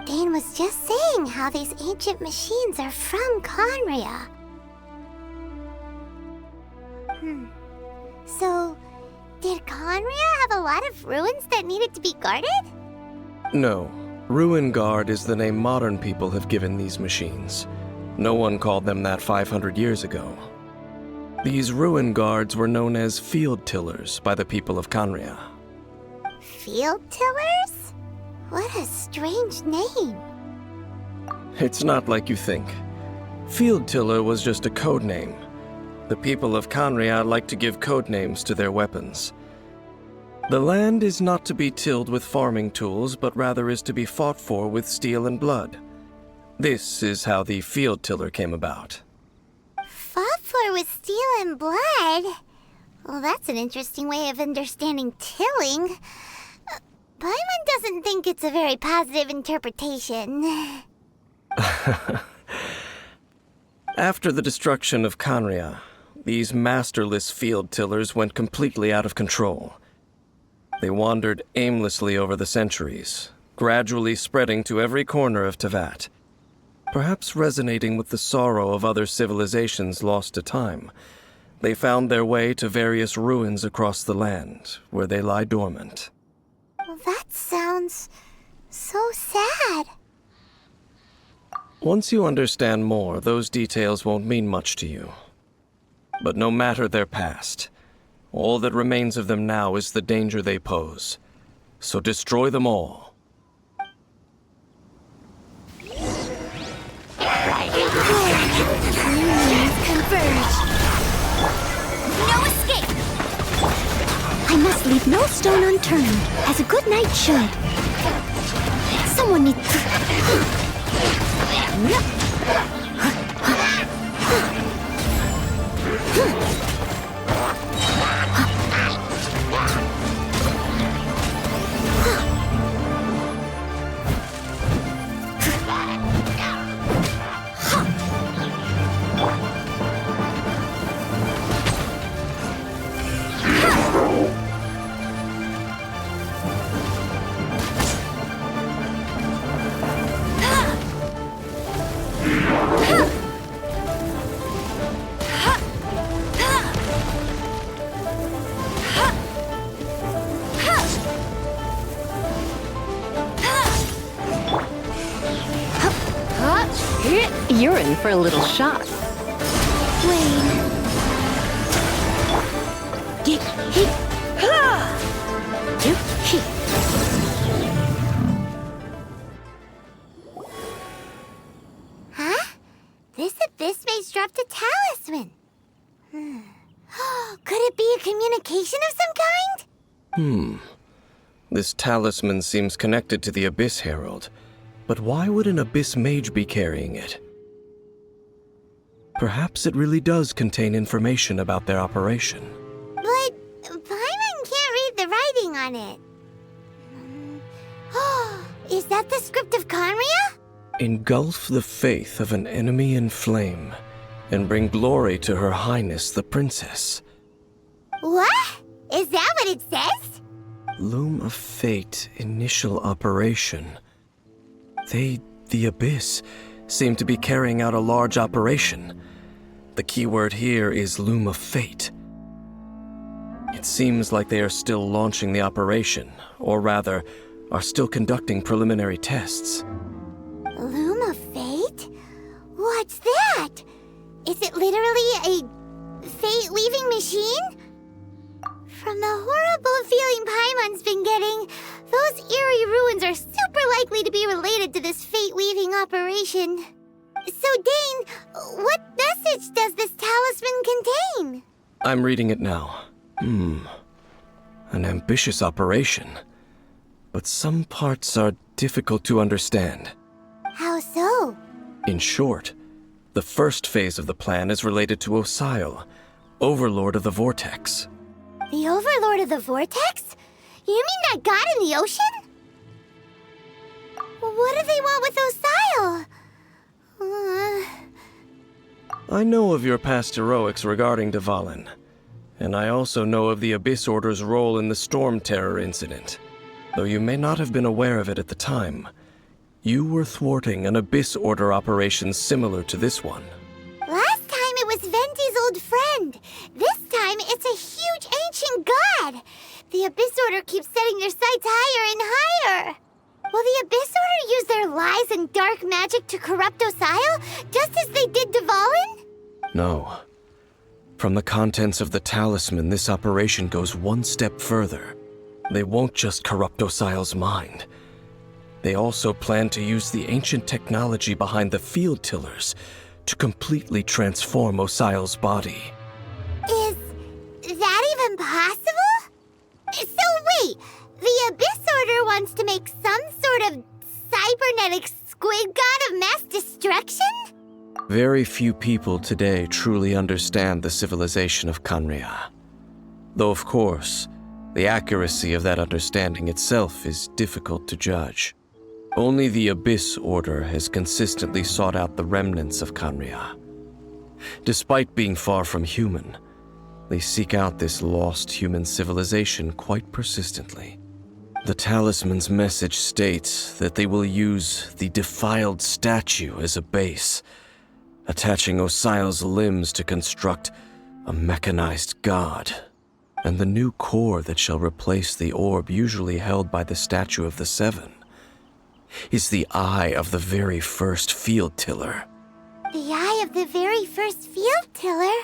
Dane was just saying how these ancient machines are from Conria. So, did Conria have a lot of ruins that needed to be guarded? No. Ruin Guard is the name modern people have given these machines. No one called them that 500 years ago. These Ruin Guards were known as Field Tillers by the people of Conria. Field Tillers? What a strange name. It's not like you think. Field Tiller was just a code name. The people of Conria like to give code names to their weapons. The land is not to be tilled with farming tools, but rather is to be fought for with steel and blood. This is how the field tiller came about. Fought for with steel and blood? Well, that's an interesting way of understanding tilling. Paimon doesn't think it's a very positive interpretation. After the destruction of Kanria, these masterless field tillers went completely out of control. They wandered aimlessly over the centuries, gradually spreading to every corner of Teyvat. Perhaps resonating with the sorrow of other civilizations lost to time, they found their way to various ruins across the land, where they lie dormant. Well, that sounds so sad. Once you understand more, those details won't mean much to you. But no matter their past, all that remains of them now is the danger they pose. So destroy them all. Converge. No escape! I must leave no stone unturned, as a good knight should. Someone needs to... You're in for a little shock. Huh? This abyss maze dropped a talisman. Could it be a communication of some kind? This talisman seems connected to the Abyss Herald. But why would an Abyss Mage be carrying it? Perhaps it really does contain information about their operation. But Paimon can't read the writing on it. Is that the script of Kanria? Engulf the faith of an enemy in flame, and bring glory to Her Highness the Princess. What? Is that what it says? Loom of Fate, initial operation. They, the Abyss, seem to be carrying out a large operation. The keyword here is Loom of Fate. It seems like they are still launching the operation, or rather, are still conducting preliminary tests. Loom of Fate? What's that? Is it literally a fate-weaving machine? From the horrible feeling Paimon's been getting, those eerie ruins are super likely to be related to this fate-weaving operation. So, Dane, what message does this talisman contain? I'm reading it now. An ambitious operation. But some parts are difficult to understand. How so? In short, the first phase of the plan is related to Osile, Overlord of the Vortex. The Overlord of the Vortex? You mean that god in the ocean? What do they want with Osile? I know of your past heroics regarding Dvalin, and I also know of the Abyss Order's role in the Storm Terror incident. Though you may not have been aware of it at the time, you were thwarting an Abyss Order operation similar to this one. Last time it was Venti's old friend. This time it's a huge ancient god. The Abyss Order keeps setting their sights higher and higher. Will the Abyss Order use their lies and dark magic to corrupt Osile, just as they did Dvalin? No. From the contents of the talisman, this operation goes one step further. They won't just corrupt Osile's mind. They also plan to use the ancient technology behind the field tillers to completely transform Osile's body. Is that even possible? So wants to make some sort of cybernetic squid god of mass destruction? Very few people today truly understand the civilization of Kanria. Though, of course, the accuracy of that understanding itself is difficult to judge. Only the Abyss Order has consistently sought out the remnants of Kanria. Despite being far from human, they seek out this lost human civilization quite persistently. The talisman's message states that they will use the defiled statue as a base, attaching Osial's limbs to construct a mechanized god, and the new core that shall replace the orb usually held by the Statue of the Seven is the eye of the very first field tiller. The eye of the very first field tiller?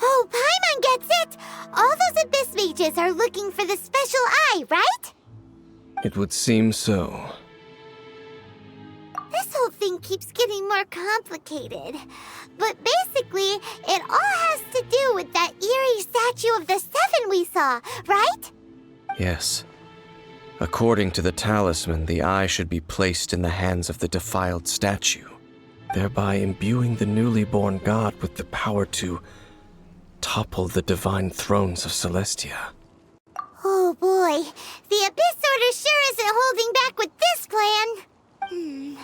Oh, Paimon gets it! All those Abyss mages are looking for the special eye, right? It would seem so. This whole thing keeps getting more complicated. But basically, it all has to do with that eerie Statue of the Seven we saw, right? Yes. According to the talisman, the eye should be placed in the hands of the defiled statue, thereby imbuing the newly born god with the power to topple the divine thrones of Celestia. Oh boy, the Abyss Order sure isn't holding back with this plan.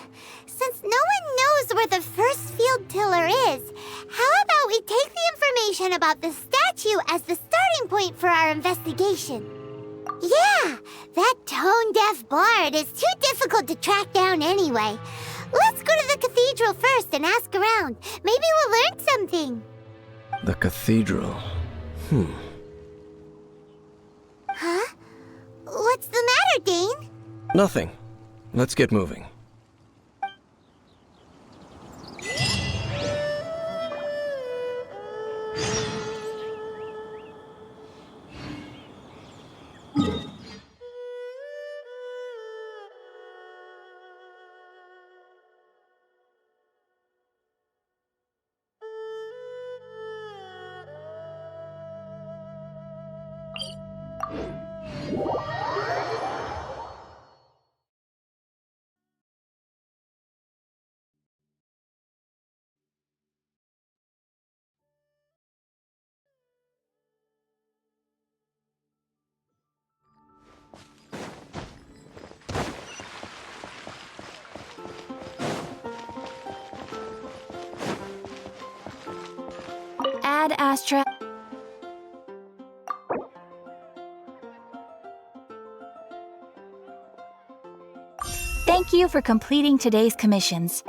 Since no one knows where the first field tiller is, how about we take the information about the statue as the starting point for our investigation? Yeah, that tone-deaf bard is too difficult to track down anyway. Let's go to the cathedral first and ask around. Maybe we'll learn something. The cathedral. Huh? What's the matter, Dane? Nothing. Let's get moving. Ad Astra. Thank you for completing today's commissions.